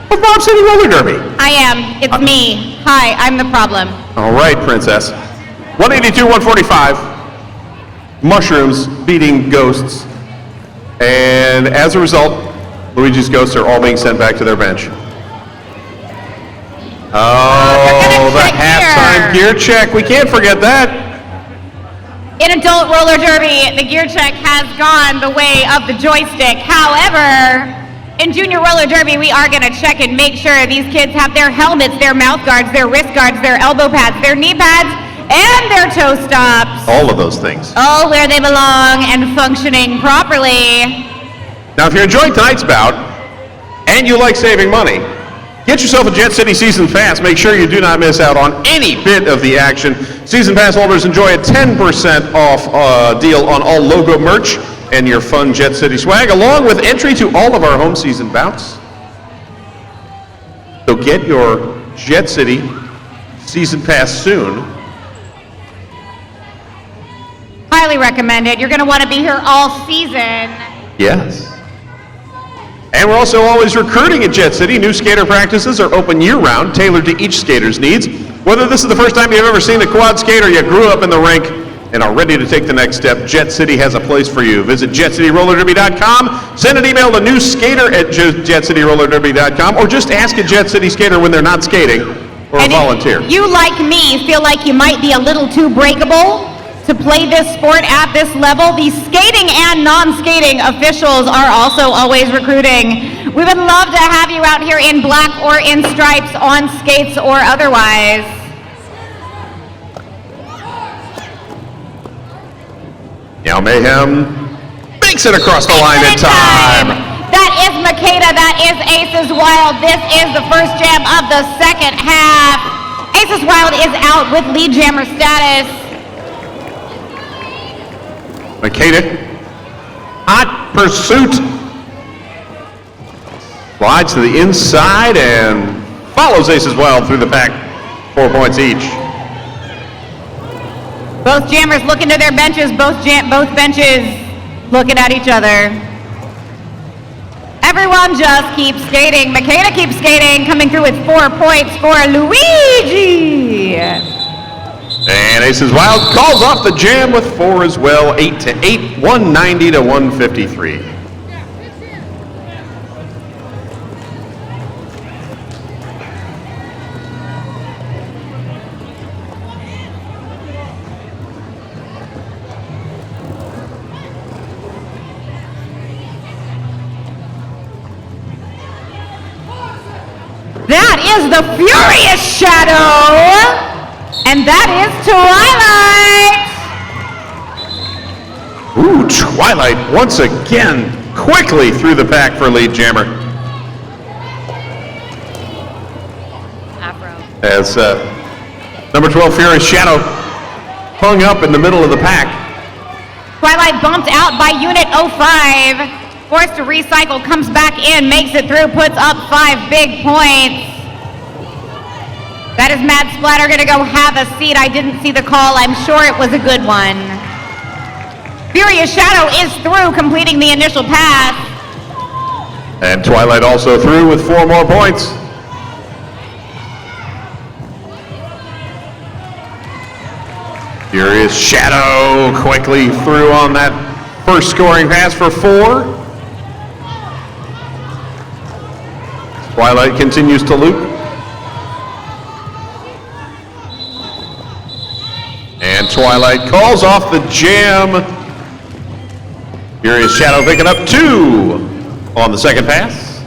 of Bob City Roller Derby? I am. It's me. Hi, I'm the problem. All right, Princess. 182, 145. Mushrooms beating ghosts. And as a result, Luigi's ghosts are all being sent back to their bench. Oh, the halftime gear check. We can't forget that. In adult roller derby, the gear check has gone the way of the joystick. However, in junior roller derby, we are going to check and make sure these kids have their helmets, their mouth guards, their wrist guards, their elbow pads, their knee pads, and their toe stops. All of those things. All where they belong and functioning properly. Now, if you're enjoying tonight's bout and you like saving money, get yourself a Jet City Season Pass. Make sure you do not miss out on any bit of the action. Season Pass holders enjoy a 10% off deal on all logo merch and your fun Jet City swag, along with entry to all of our home season bouts. So get your Jet City Season Pass soon. Highly recommended. You're going to want to be here all season. Yes. And we're also always recruiting at Jet City. New skater practices are open year-round, tailored to each skater's needs. Whether this is the first time you've ever seen a quad skater, you grew up in the rink, and are ready to take the next step, Jet City has a place for you. Visit JetCityRollerDerby.com, send an email to newskater@JetCityRollerDerby.com, or just ask a Jet City skater when they're not skating, or a volunteer. If you, like me, feel like you might be a little too breakable to play this sport at this level, the skating and non-skating officials are also always recruiting. We would love to have you out here in black or in stripes, on skates or otherwise. Meow Mayhem makes it across the line in time. That is Macadah, that is Aces Wild. This is the first jam of the second half. Aces Wild is out with lead jammer status. Macadah hot pursuit. Slides to the inside and follows Ace as well through the pack. 4 points each. Both jammers looking to their benches, both benches looking at each other. Everyone just keeps skating. Macadah keeps skating, coming through with 4 points for Luigi. And Aces Wild calls off the jam with 4 as well. 8-8, 190 to 153. That is the Furious Shadow. And that is Twilight. Ooh, Twilight once again quickly through the pack for lead jammer. Afro. As number 12 Furious Shadow hung up in the middle of the pack. Twilight bumped out by Unit 05. Forced to recycle, comes back in, makes it through, puts up 5 big points. That is Mad Splatter gonna go have a seat. I didn't see the call. I'm sure it was a good one. Furious Shadow is through, completing the initial pass. And Twilight also through with 4 more points. Furious Shadow quickly through on that first scoring pass for 4. Twilight continues to loop. And Twilight calls off the jam. Furious Shadow picking up 2 on the second pass.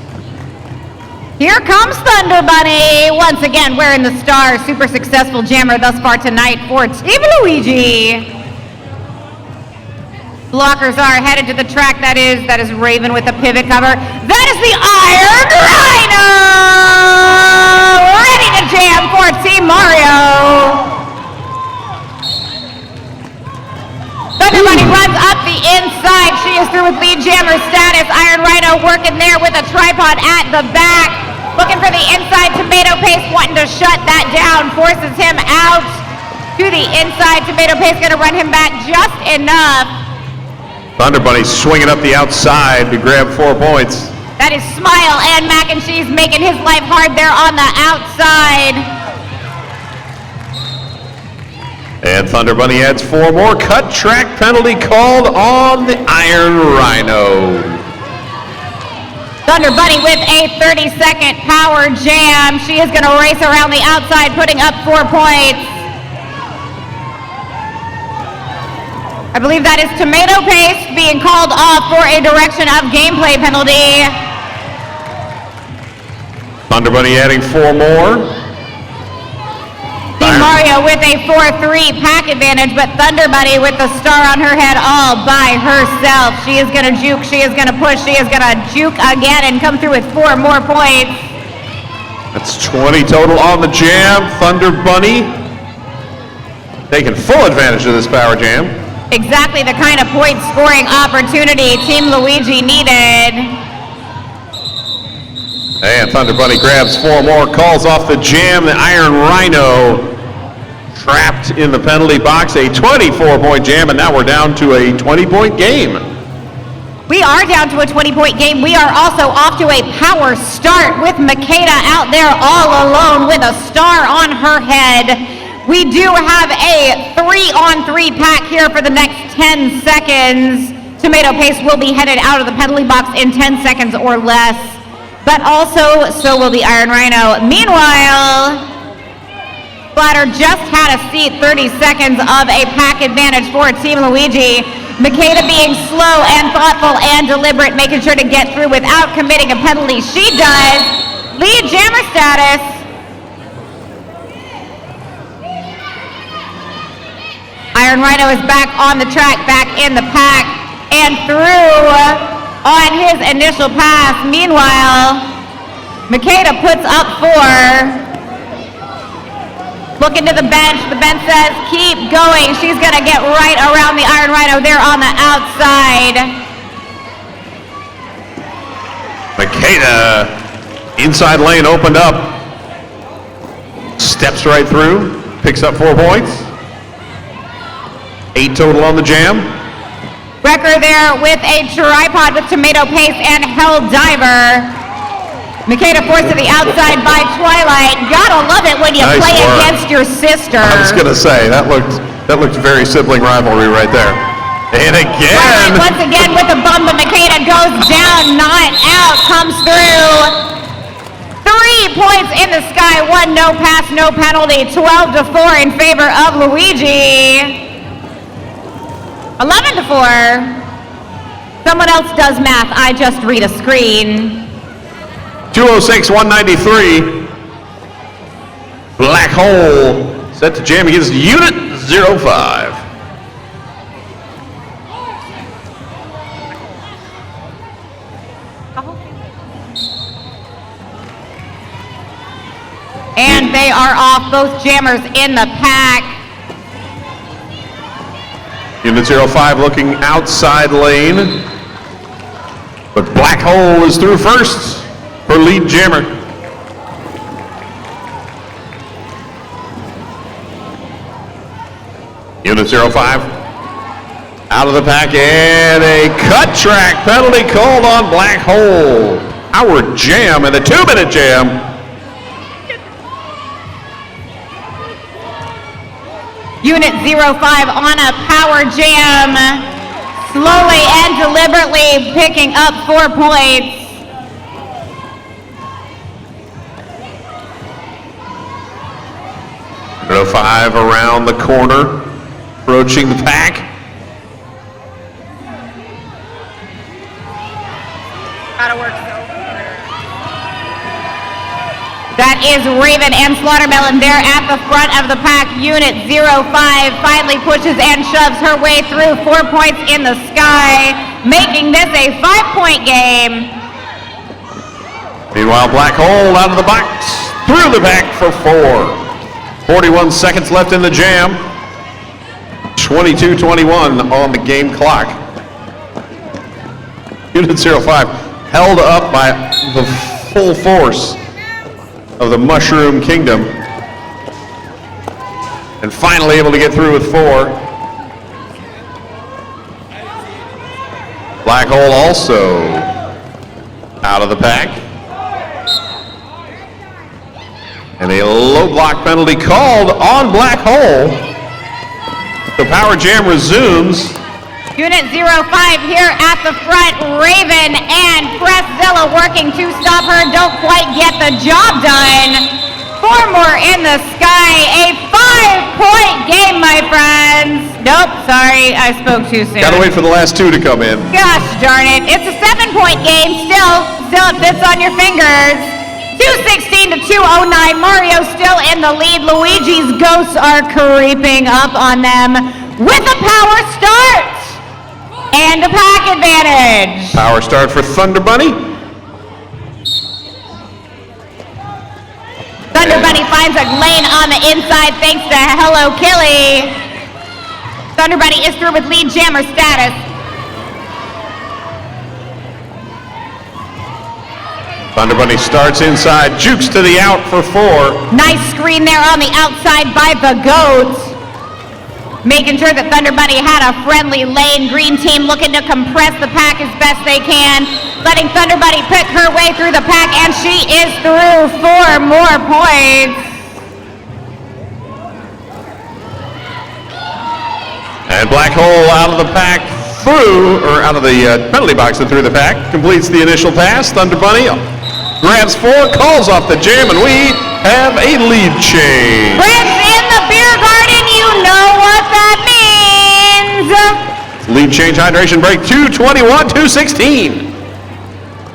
Here comes Thunder Bunny, once again wearing the star. Super successful jammer thus far tonight for Team Luigi. Blockers are headed to the track. That is Raven with the pivot cover. That is the Iron Rhino! Ready to jam for Team Mario. Thunder Bunny runs up the inside. She is through with lead jammer status. Iron Rhino working there with a tripod at the back. Looking for the inside. Tomato Paste wanting to shut that down. Forces him out to the inside. Tomato Paste going to run him back just enough. Thunder Bunny swinging up the outside to grab 4 points. That is Smile and Mac and Cheese making his life hard there on the outside. And Thunder Bunny adds 4 more. Cut track penalty called on the Iron Rhino. Thunder Bunny with a 30-second power jam. She is going to race around the outside, putting up 4 points. I believe that is Tomato Paste being called off for a direction of gameplay penalty. Thunder Bunny adding 4 more. Team Mario with a 4-3 pack advantage, but Thunder Bunny with the star on her head all by herself. She is going to juke, she is going to push, she is going to juke again and come through with 4 more points. That's 20 total on the jam. Thunder Bunny taking full advantage of this power jam. Exactly the kind of point scoring opportunity Team Luigi needed. And Thunder Bunny grabs 4 more, calls off the jam. The Iron Rhino trapped in the penalty box, a 24-point jam, and now we're down to a 20-point game. We are down to a 20-point game. We are also off to a power start with Macadah out there all alone with a star on her head. We do have a 3-on-3 pack here for the next 10 seconds. Tomato Paste will be headed out of the penalty box in 10 seconds or less. But also, so will the Iron Rhino. Meanwhile, Splatter just had a seat, 30 seconds of a pack advantage for Team Luigi. Macadah being slow and thoughtful and deliberate, making sure to get through without committing a penalty. She does. Lead jammer status. Iron Rhino is back on the track, back in the pack, and through on his initial pass. Meanwhile, Macadah puts up 4. Looking to the bench says keep going. She's gonna get right around the Iron Rhino there on the outside. Macadah, inside lane opened up. Steps right through, picks up 4 points. 8 total on the jam. Wrecker there with a tripod with tomato paste and Helldiver. Macadah forced to the outside by Twilight. Gotta love it when you Nice play work. against your sister. I was gonna say, that looked very sibling rivalry right there. And again. Twilight once again with the bump, but Macadah goes down, not out, comes through. 3 points in the sky, 1 no pass, no penalty, 12-4 in favor of Luigi. 11-4. Someone else does math, I just read a screen. 206-193. Black Hole set to jam against Unit 05. And they are off, both jammers in the pack. Unit 05 looking outside lane. But Black Hole is through first for lead jammer. Unit 05 out of the pack and a cut track penalty called on Black Hole. Our jam and a 2-minute jam. Unit 05 on a power jam, slowly and deliberately picking up 4 points. Unit 05 around the corner, approaching the pack. Gotta work so. That is Raven and Slaughtermelon there at the front of the pack. Unit 05 finally pushes and shoves her way through, 4 points in the sky, making this a 5-point game. Meanwhile, Black Hole out of the box, through the pack for 4. 41 seconds left in the jam. 22-21 on the game clock. Unit 05 held up by the full force of the Mushroom Kingdom. And finally able to get through with 4. Black Hole also out of the pack. And a low block penalty called on Black Hole. The power jam resumes. Unit 05 here at the front, Raven and Preszilla working to stop her, don't quite get the job done. 4 more in the sky, a 5-point game, my friends. Nope, sorry, I spoke too soon. Gotta wait for the last 2 to come in. Gosh darn it, it's a 7-point game, still it fits on your fingers. 216-209, Mario still in the lead. Luigi's ghosts are creeping up on them with a power start. And a pack advantage. Power start for Thunder Bunny. Thunder Bunny finds a lane on the inside thanks to Hello Killy. Thunder Bunny is through with lead jammer status. Thunder Bunny starts inside, jukes to the out for 4. Nice screen there on the outside by the goat. Making sure that Thunder Bunny had a friendly lane. Green team looking to compress the pack as best they can. Letting Thunder Bunny pick her way through the pack, and she is through 4 more points. And Black Hole out of the pack out of the penalty box and through the pack. Completes the initial pass. Thunder Bunny grabs 4, calls off the jam, and we have a lead change. Prince in the beer garden, you know what that means. Lead change, hydration break, 2:21-2:16.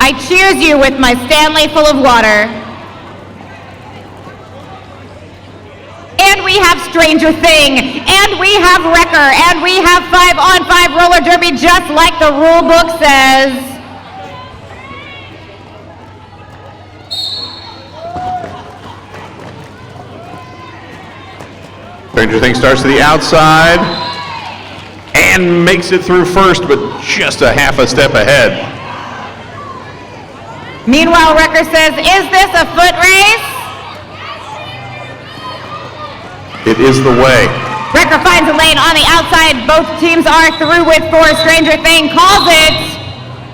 I cheers you with my Stanley full of water. And we have Stranger Thing, and we have Wrecker, and we have 5-on-5 roller derby just like the rule book says. Stranger Thing starts to the outside and makes it through first, but just a half a step ahead. Meanwhile, Wrecker says, is this a foot race? It is the way. Wrecker finds a lane on the outside. Both teams are through with 4. Stranger Thing calls it.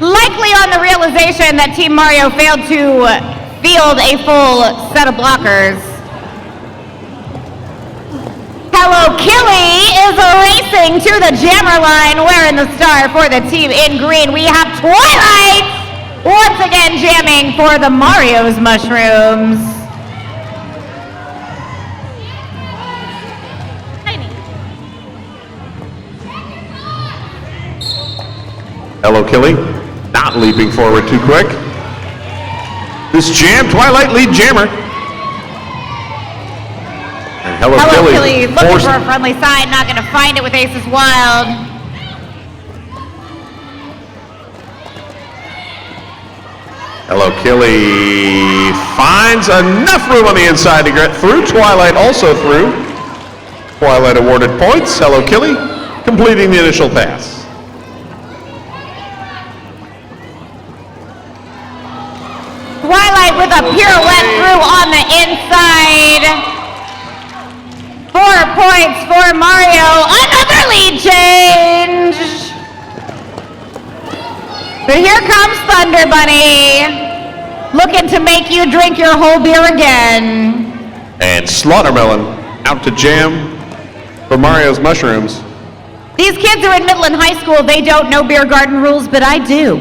Likely on the realization that Team Mario failed to field a full set of blockers. Hello, Killy is racing to the jammer line, wearing the star for the team in green. We have Twilight once again jamming for the Mario's mushrooms. Hello, Killy. Not leaping forward too quick. This jam, Twilight lead jammer. And Hello, Killy looking for a friendly side, not going to find it with Aces Wild. Hello, Killy finds enough room on the inside to get through. Twilight also through. Twilight awarded points. Hello, Killy completing the initial pass. Twilight with a pirouette through on the inside. 4 points for Mario. Another lead change. But here comes Thunder Bunny, looking to make you drink your whole beer again. And Slaughtermelon out to jam for Mario's mushrooms. These kids are in Midland High School. They don't know beer garden rules, but I do.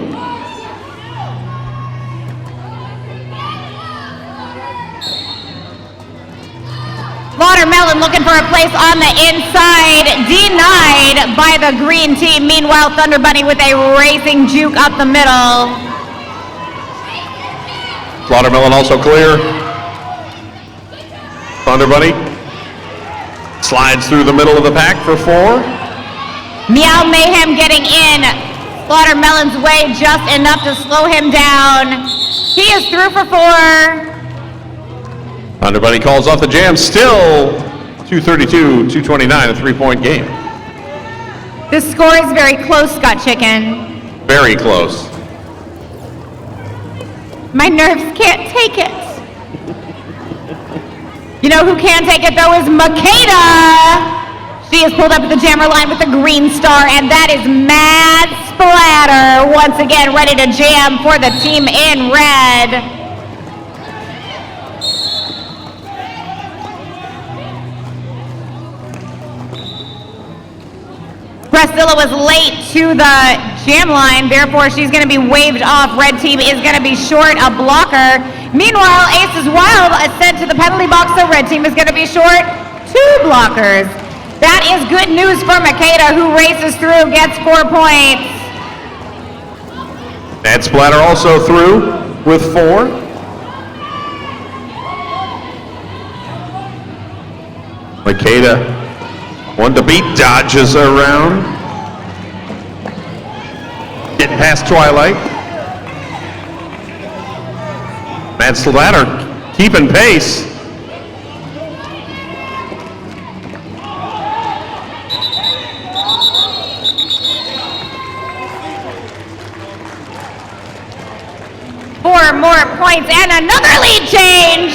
Slaughtermelon looking for a place on the inside, denied by the green team. Meanwhile, Thunder Bunny with a racing juke up the middle. Slaughtermelon also clear. Thunder Bunny slides through the middle of the pack for 4. Meow Mayhem getting in Slaughtermelon's way just enough to slow him down. He is through for 4. Thunder Bunny calls off the jam. Still 232, 229, a 3-point game. This score is very close, Scott Chicken. Very close. My nerves can't take it. You know who can take it though is Macadah. She is pulled up at the jammer line with the green star, and that is Mad Splatter once again ready to jam for the team in red. Preszilla was late to the jam line, therefore she's going to be waved off. Red team is going to be short a blocker. Meanwhile, Aces Wild is sent to the penalty box, so red team is going to be short 2 blockers. That is good news for Macadah, who races through, gets 4 points. And Splatter also through with 4. Macadah, one to beat, dodges around. Getting past Twilight. Mad Splatter keeping pace. Four more points and another lead change.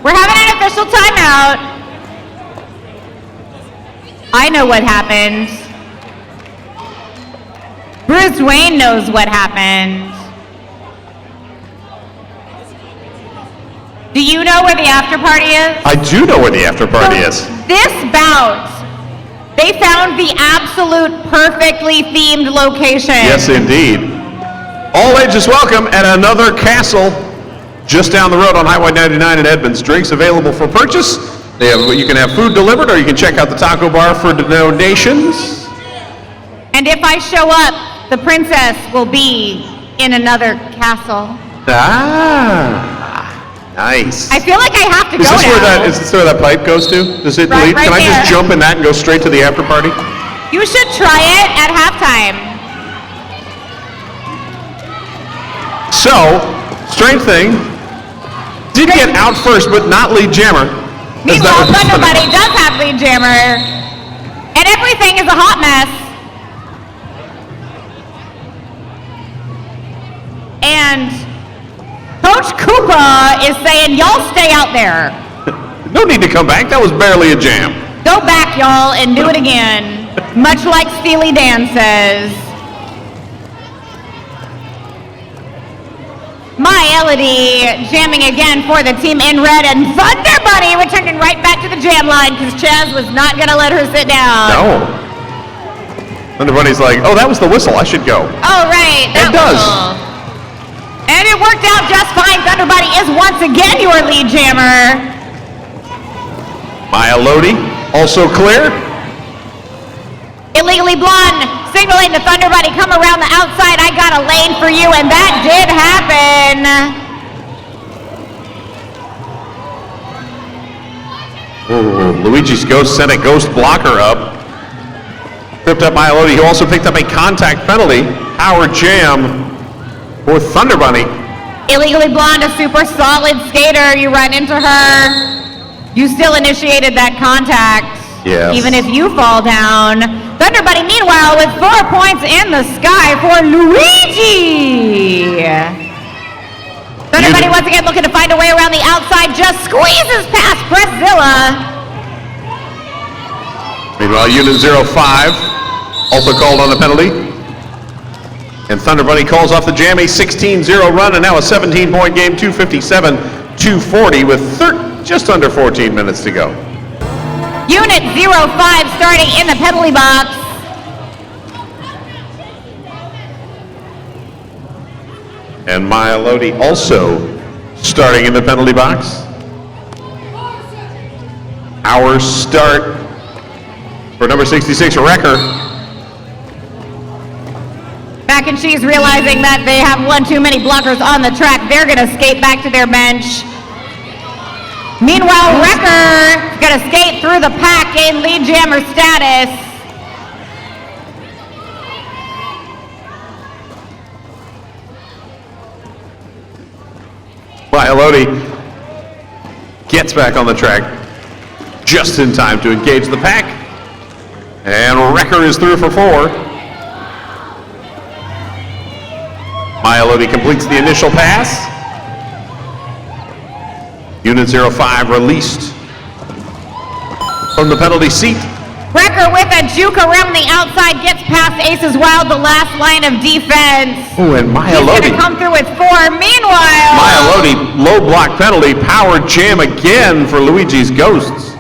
We're having an official timeout. I know what happened. Bruise Wayne knows what happened. Do you know where the after party is? I do know where the after party is. This bout, they found the absolute perfectly themed location. Yes, indeed. All ages welcome at another castle just down the road on Highway 99 in Edmonds. Drinks available for purchase. You can have food delivered, or you can check out the taco bar for donations. And if I show up, the princess will be in another castle. Ah, nice. I feel like I have to go now. Is this where that pipe goes to? Does it Right- lead? right Can I there. just jump in that and go straight to the after party? You should try it at halftime. So, strange thing, did get out first, but not lead jammer. Meanwhile, Thunder Bunny does have lead jammer. And everything is a hot mess. Koopa is saying, y'all stay out there. No need to come back. That was barely a jam. Go back, y'all, and do it again. Much like Steely Dan says. My Elodie jamming again for the team in red, and Thunder Bunny returning right back to the jam line because Chaz was not going to let her sit down. No. Thunder Bunny's like, oh, that was the whistle. I should go. Oh, right. That It does. whistle. And it worked out just fine. Thunder Bunny is once again your lead jammer. My Elodie also clear. Illegally Blonde signaling to Thunder Bunny, come around the outside, I got a lane for you, and that did happen. Ooh, Luigi's ghost sent a ghost blocker up. Tripped up my Elodie, who also picked up a contact penalty. Power jam for Thunder Bunny. Illegally Blonde, a super solid skater. You run into her. You still initiated that contact. Yes. Even if you fall down. Thunder Bunny, meanwhile, with 4 points in the sky for Luigi. Thunder Bunny once again looking to find a way around the outside, just squeezes past Preszilla. Meanwhile, Unit 05 also called on the penalty. And Thunder Bunny calls off the jam, a 16-0 run, and now a 17-point game, 257-240 with just under 14 minutes to go. Unit 05 starting in the penalty box. And my Elodie also starting in the penalty box. Our start for number 66, Wrecker. Mac and Cheese realizing that they have one too many blockers on the track. They're going to skate back to their bench. Meanwhile, Wrecker is going to skate through the pack, gain lead jammer status. My Elodie gets back on the track just in time to engage the pack. And Wrecker is through for 4. My Elodie completes the initial pass. Unit 05 released from the penalty seat. Wrecker with a juke around the outside, gets past Aces Wild, the last line of defense. Oh, and my He's going Elodie. to come through with 4. Meanwhile, My Elodie, low block penalty, power jam again for Luigi's Ghosts.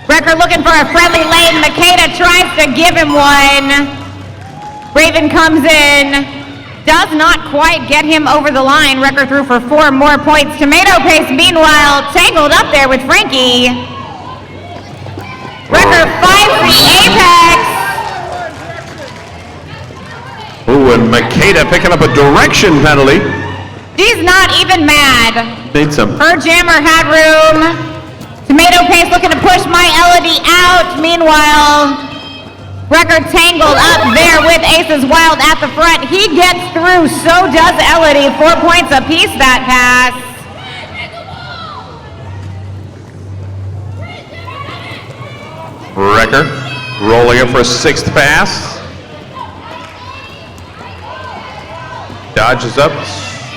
Wrecker looking for a friendly lane. Macadah tries to give him one. Raven comes in. Does not quite get him over the line. Wrecker through for 4 more points. Tomato Paste, meanwhile, tangled up there with Frankie. Wrecker finds the apex. Ooh, and Macadah picking up a direction penalty. She's not even mad. Need some. Her jammer had room. Tomato Paste looking to push my Elodie out. Meanwhile, Wrecker tangled up there with Aces Wild at the front. He gets through, so does Elodie. 4 points apiece that pass. Wrecker rolling up for a 6th pass. Dodges up,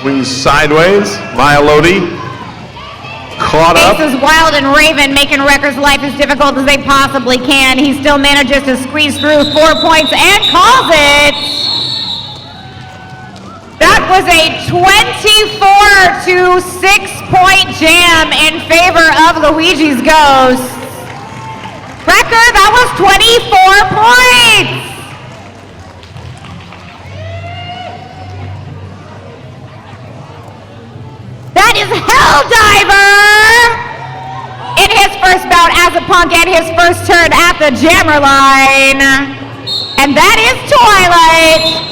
swings sideways. My Elodie caught up. Aces Wild and Raven making Wrecker's life as difficult as they possibly can. He still manages to squeeze through 4 points and calls it. That was a 24 to 6-point jam in favor of Luigi's Ghosts. Wrecker, that was 24 points. That is Helldiver in his first bout as a punk and his first turn at the jammer line. And that is Twilight.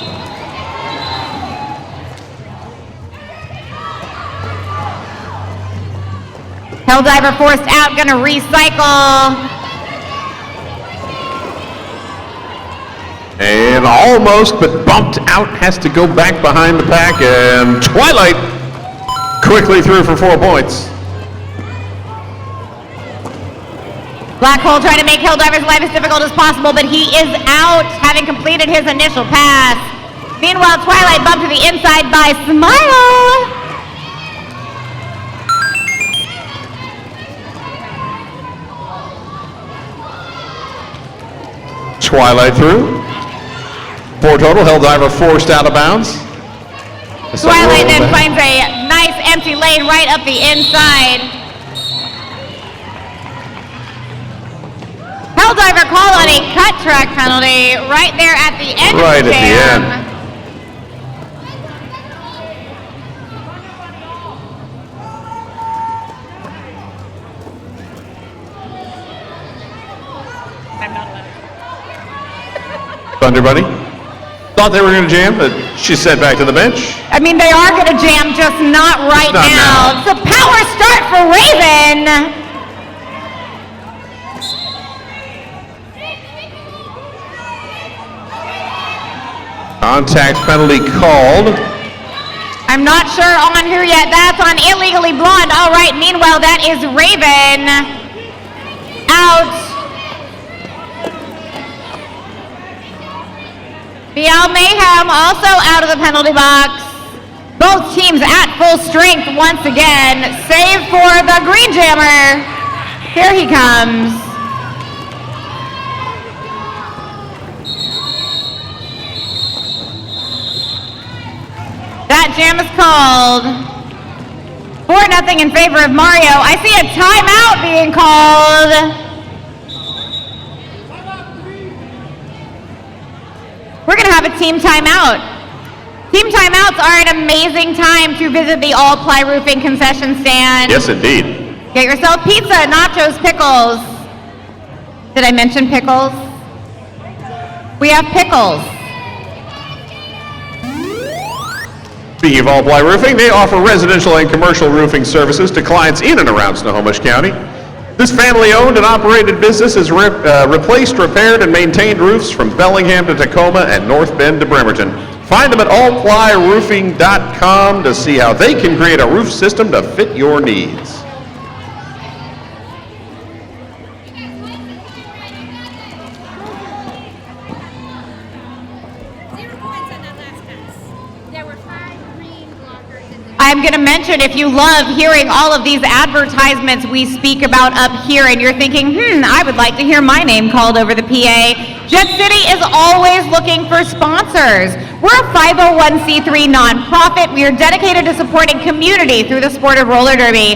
Helldiver forced out, gonna recycle. And almost, but bumped out, has to go back behind the pack, and Twilight quickly through for 4 points. Black Hole trying to make Helldiver's life as difficult as possible, but he is out, having completed his initial pass. Meanwhile, Twilight bumped to the inside by Smile. Twilight through. 4 total. Helldiver forced out of bounds. Twilight then finds a nice empty lane right up the inside. Helldiver called on a cut track penalty right there at the end Right of the at the jam. end. Thunder Bunny thought they were going to jam, but she's sent back to the bench. I mean, they are going to jam, just not right Not now. It's a power start for Raven. Contact penalty called. I'm not sure on who yet. That's on Illegally Blonde. All right, meanwhile, that is Raven out. Meow Mayhem also out of the penalty box. Both teams at full strength once again, save for the Green Jammer. Here he comes. That jam is called. 4-0 in favor of Mario. I see a timeout being called. We're going to have a team timeout. Team timeouts are an amazing time to visit the All Ply Roofing concession stand. Yes, indeed. Get yourself pizza, nachos, pickles. Did I mention pickles? We have pickles. Speaking of All Ply Roofing, they offer residential and commercial roofing services to clients in and around Snohomish County. This family-owned and operated business has replaced, repaired, and maintained roofs from Bellingham to Tacoma and North Bend to Bremerton. Find them at allplyroofing.com to see how they can create a roof system to fit your needs. I'm going to mention, if you love hearing all of these advertisements we speak about up here and you're thinking, I would like to hear my name called over the PA, Jet City is always looking for sponsors. We're a 501c3 nonprofit. We are dedicated to supporting community through the sport of roller derby.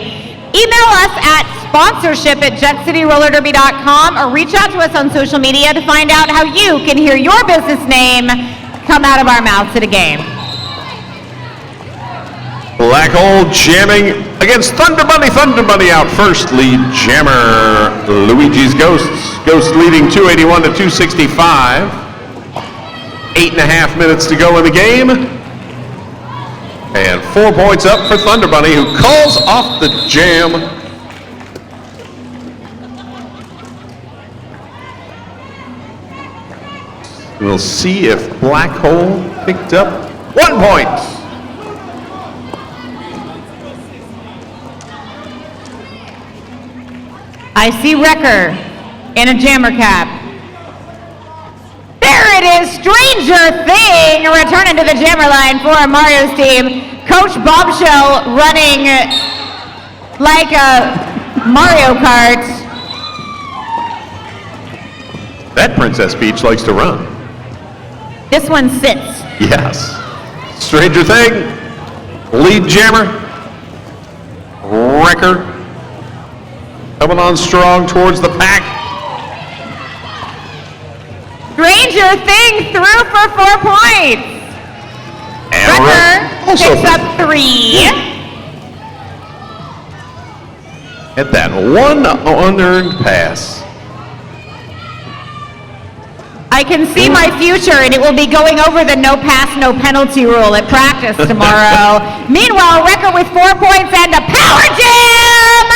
Email us at sponsorship@jetcityrollerderby.com or reach out to us on social media to find out how you can hear your business name come out of our mouths at a game. Black Hole jamming against Thunder Bunny. Thunder Bunny out first. Lead jammer Luigi's Ghosts. Ghosts leading 281 to 265. 8.5 minutes to go in the game. And 4 points up for Thunder Bunny, who calls off the jam. We'll see if Black Hole picked up 1 point. I see Wrecker in a jammer cap. There it is, Stranger Thing returning to the jammer line for Mario's team. Coach Bombshell running like a Mario Kart. That Princess Peach likes to run. This one sits. Yes. Stranger Thing, lead jammer, Wrecker, coming on strong towards the pack. Stranger Thing through for 4 points. And Wrecker also picks up 3. at that one unearned pass. I can see my future, and it will be going over the no pass, no penalty rule at practice tomorrow. Meanwhile, Wrecker with 4 points and a power jam!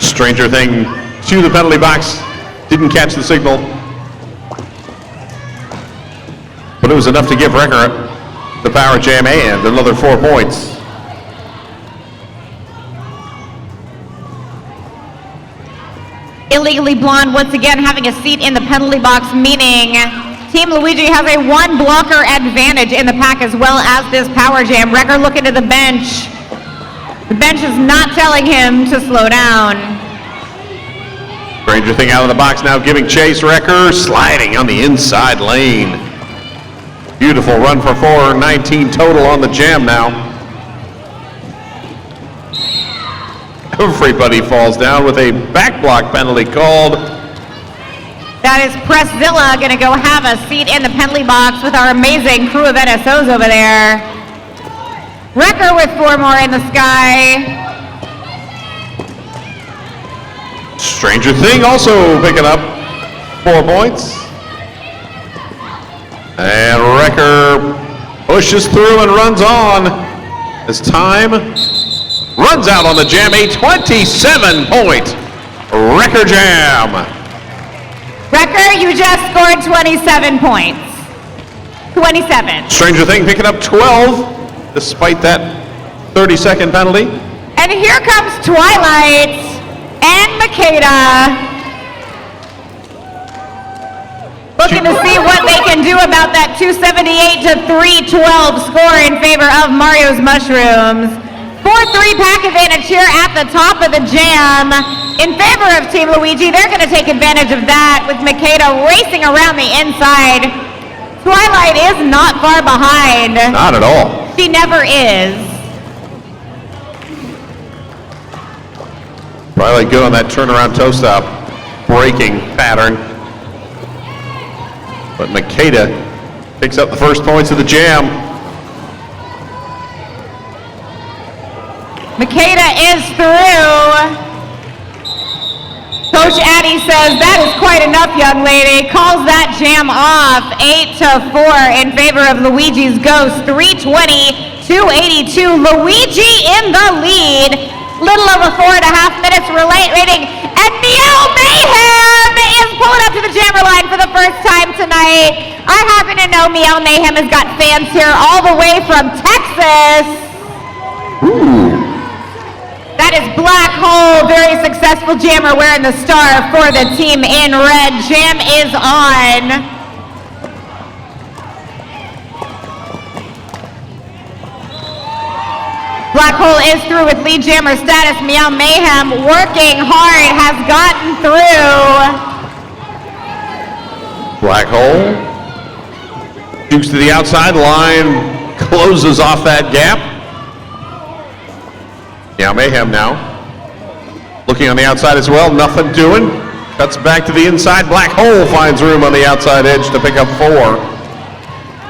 Stranger Thing to the penalty box. Didn't catch the signal. But it was enough to give Wrecker the power jam and another 4 points. Illegally Blonde once again having a seat in the penalty box, meaning Team Luigi has a 1 blocker advantage in the pack as well as this power jam. Wrecker looking to the bench. The bench is not telling him to slow down. Stranger Thing out of the box now, giving chase. Wrecker sliding on the inside lane. Beautiful run for 4, 19 total on the jam now. Everybody falls down with a back block penalty called. That is Preszilla going to go have a seat in the penalty box with our amazing crew of NSOs over there. Wrecker with 4 more in the sky. Stranger Thing also picking up 4 points. And Wrecker pushes through and runs on as time runs out on the jam. A 27-point Wrecker jam. Wrecker, you just scored 27 points. 27. Stranger Thing picking up 12 despite that 30-second penalty. And here comes Twilight and Macadah. Looking to see what they can do about that 278 to 312 score in favor of Mario's Mushrooms. 4-3 pack advantage here at the top of the jam in favor of Team Luigi. They're going to take advantage of that with Macadah racing around the inside. Twilight is not far behind. Not at all. She never is. Twilight good on that turnaround toe stop braking pattern. But Macadah picks up the first points of the jam. Macadah is through. Coach Addy says, that is quite enough, young lady. Calls that jam off 8-4 in favor of Luigi's Ghost. 320-282. Luigi in the lead. Little over 4.5 minutes rating. And Meow Mayhem is pulling up to the jammer line for the first time tonight. I happen to know Meow Mayhem has got fans here all the way from Texas. Ooh. That is Black Hole, very successful jammer wearing the star for the team in red. Jam is on. Black Hole is through with lead jammer status. Meow Mayhem working hard, has gotten through. Black Hole jukes to the outside line, closes off that gap. Meow Mayhem now looking on the outside as well, nothing doing. Cuts back to the inside. Black Hole finds room on the outside edge to pick up 4.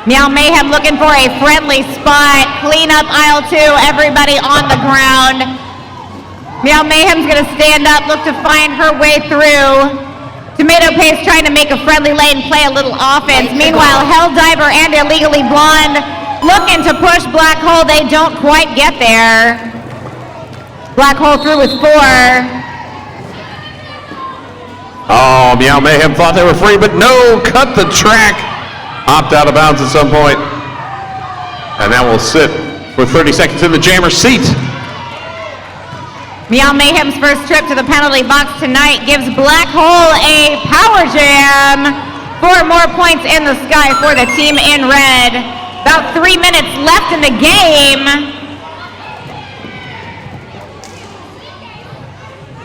Meow Mayhem looking for a friendly spot. Clean up aisle 2, everybody on the ground. Meow Mayhem's gonna stand up, look to find her way through. Tomato Paste trying to make a friendly lane, play a little offense. Meanwhile, Helldiver and Illegally Blonde looking to push Black Hole. They don't quite get there. Black Hole through with 4. Oh, Meow Mayhem thought they were free, but no, cut the track. Hopped out of bounds at some point. And that will sit for 30 seconds in the jammer seat. Meow Mayhem's first trip to the penalty box tonight gives Black Hole a power jam. 4 more points in the sky for the team in red. About 3 minutes left in the game.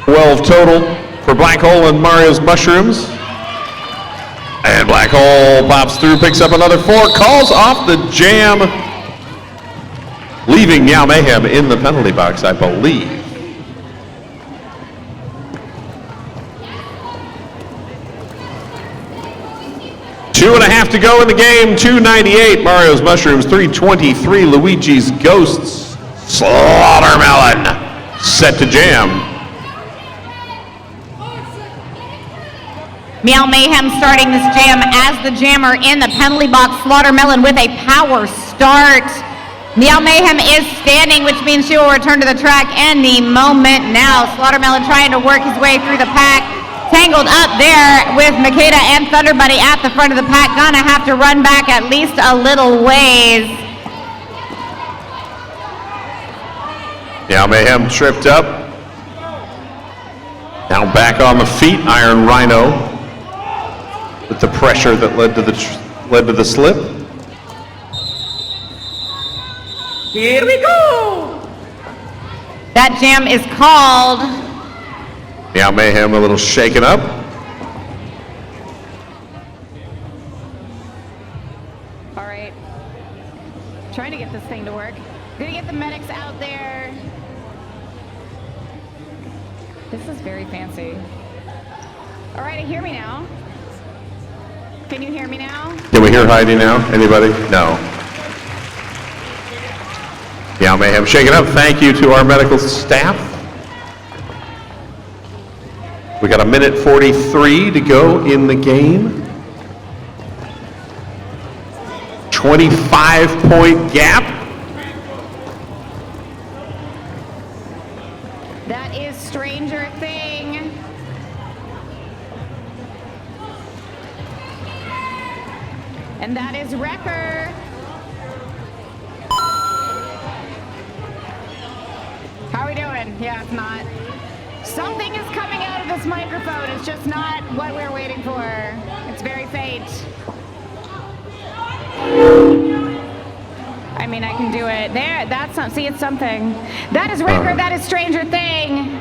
12 total for Black Hole and Mario's Mushrooms. And Black Hole pops through, picks up another 4, calls off the jam, leaving Meow Mayhem in the penalty box, I believe. Two and a half to go in the game. 298 Mario's Mushrooms, 323 Luigi's Ghosts. Slaughtermelon set to jam. Meow Mayhem starting this jam as the jammer in the penalty box. Slaughtermelon with a power start. Meow Mayhem is standing, which means she will return to the track any moment now. Slaughtermelon trying to work his way through the pack. Tangled up there with Macadah and Thunder Buddy at the front of the pack. Gonna have to run back at least a little ways. Meow Mayhem tripped up. Now back on the feet, Iron Rhino. With the pressure that led to the slip. Here we go. That jam is called. Meow Mayhem a little shaken up. All right. Trying to get this thing to work. Gonna get the medics out there. This is very fancy. All right, hear me now. Can you hear me now? Can we hear Heidi now? Anybody? No. Meow Mayhem shaken up. Thank you to our medical staff. We got 1:43 to go in the game. 25-point gap. That is Stranger Thing. And that is Wrecker. How are we doing? Yeah, it's not. Something is coming out of this microphone. It's just not what we're waiting for. It's very faint. I mean, I can do it. There, that's something. See, it's something. That is Wrecker. That is Stranger Thing.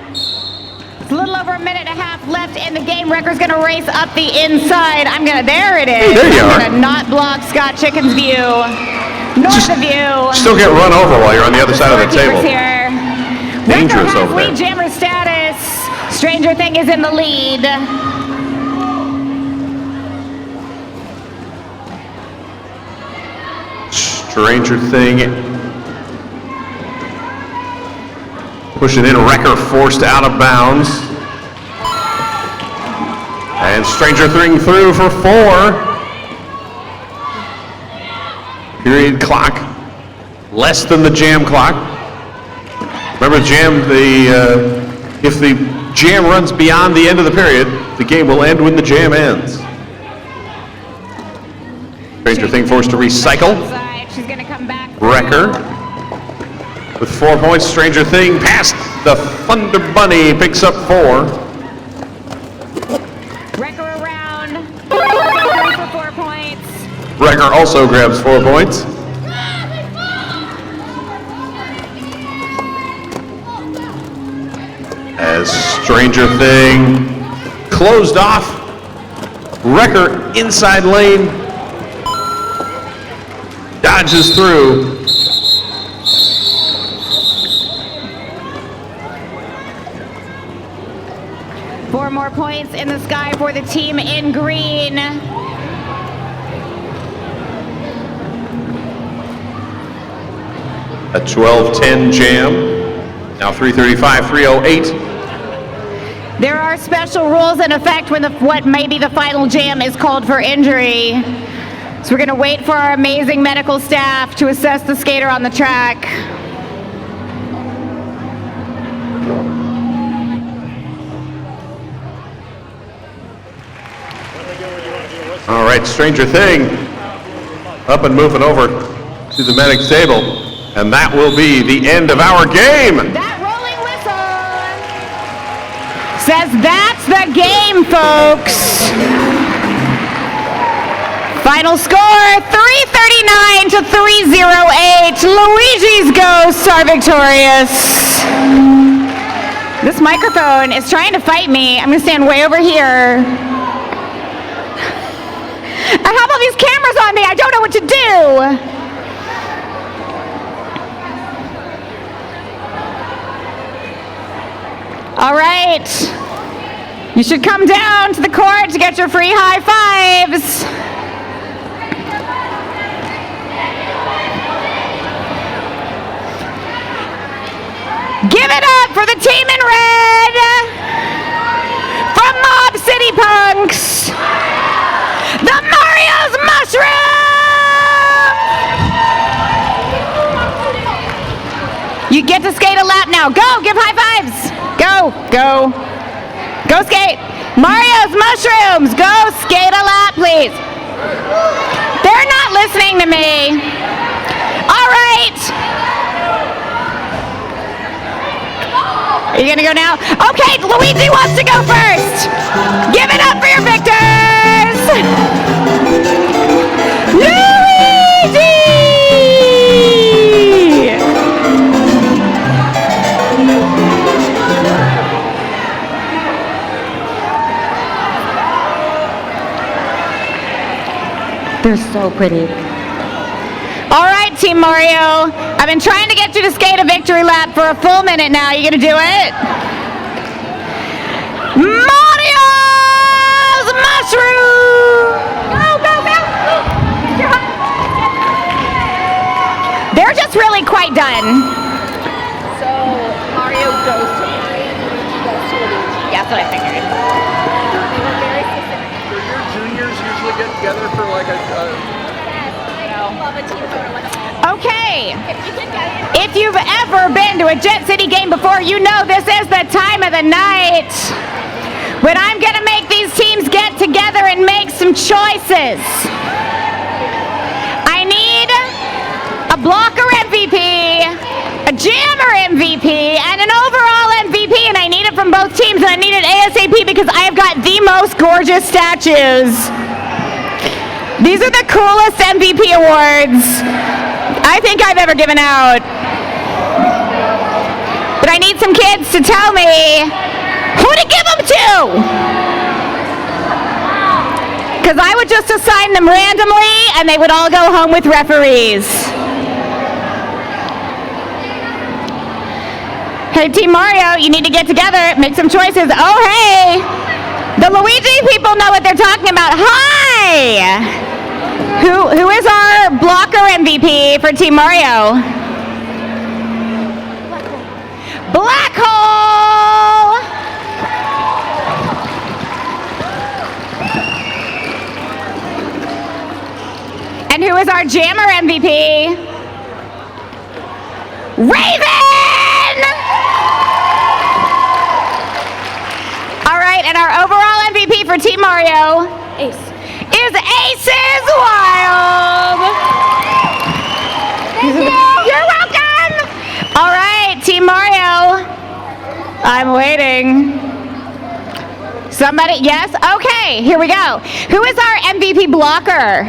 It's a little over a minute and a half left in the game. Wrecker's gonna race up the inside. There it is. Hey, there you are. I'm gonna not block Scott Chicken's view. North of you. Still get run over while you're on the other side of the table. Here. Dangerous Wrecker has over there. lead jammer status. Stranger Thing is in the lead. Stranger Thing pushing in. Wrecker forced out of bounds. And Stranger Thing through for 4. Period clock. Less than the jam clock. Remember, jam, if the jam runs beyond the end of the period, the game will end when the jam ends. Stranger Thing forced to recycle. She's gonna come back. Wrecker with 4 points. Stranger Thing past the Thunder Bunny, picks up 4. Wrecker around. Also for 4 points. Wrecker also grabs 4 points. As Stranger Thing closed off. Wrecker inside lane. Dodges through. Four more points in the sky for the team in green. A 12-10 jam. Now 3:35, 3:08. There are special rules in effect when what may be the final jam is called for injury. So we're gonna wait for our amazing medical staff to assess the skater on the track. All right, Stranger Thing up and moving over to the medic's table. And that will be the end of our game. That rolling whistle says that's the game, folks. Final score, 339 to 308. Luigi's ghosts are victorious. This microphone is trying to fight me. I'm gonna stand way over here. I have all these cameras on me. I don't know what to do. All right. You should come down to the court to get your free high fives. Give it up for the team in red from Mob City Punks, the Mario's Mushroom! You get to skate a lap now. Go, give high fives. Go, go. Go skate. Mario's Mushrooms, go skate a lap, please. They're not listening to me. All right. Are you gonna go now? Okay, Luigi wants to go first. Give it up for your victors. Luigi! They're so pretty. All right, Team Mario. I've been trying to get you to skate a victory lap for a full minute now. You gonna do it? Mario's mushroom! Go, go, go! They're just really quite done. So Mario goes to Mario, Luigi goes to Luigi. Yeah, that's what I figured. They were very specific. Do your juniors usually get together for like a I love a team photo with them all. Okay. If you can get it. If you've ever been to a Jet City game before, you know this is the time of the night when I'm gonna make these teams get together and make some choices. I need a blocker MVP, a jammer MVP, and an overall MVP, and I need it from both teams, and I need it ASAP because I have got the most gorgeous statues. These are the coolest MVP awards I think I've ever given out. But I need some kids to tell me who to give them to. Because I would just assign them randomly and they would all go home with referees. Hey, Team Mario, you need to get together, make some choices. Oh, hey, the Luigi people know what they're talking about. Hi! Who is our blocker MVP for Team Mario? Black Hole! And who is our jammer MVP? Raven! All right, and our overall MVP for Team Mario is Aces Wild. Thank you. You're welcome. All right, Team Mario. I'm waiting. Somebody, yes? Okay, here we go. Who is our MVP blocker?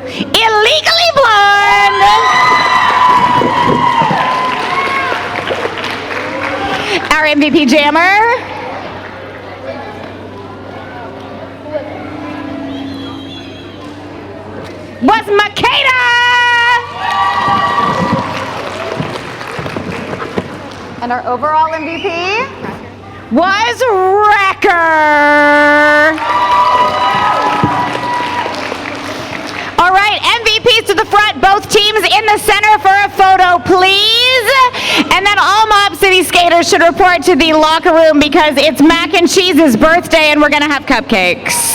Illegally Blonde. Our MVP jammer was Macadah! And our overall MVP was Wrecker! All right, MVPs to the front, both teams in the center for a photo, please. And then all Mob City skaters should report to the locker room because it's Mac and Cheese's birthday and we're gonna have cupcakes.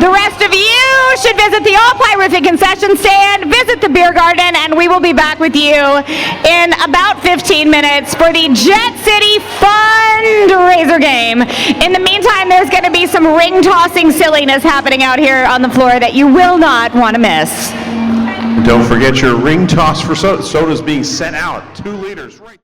The rest of you should visit the All-Pyrrific concession stand, visit the beer garden, and we will be back with you in about 15 minutes for the Jet City fundraiser game. In the meantime, there's going to be some ring-tossing silliness happening out here on the floor that you will not want to miss. Don't forget your ring toss for sodas being sent out. 2 liters right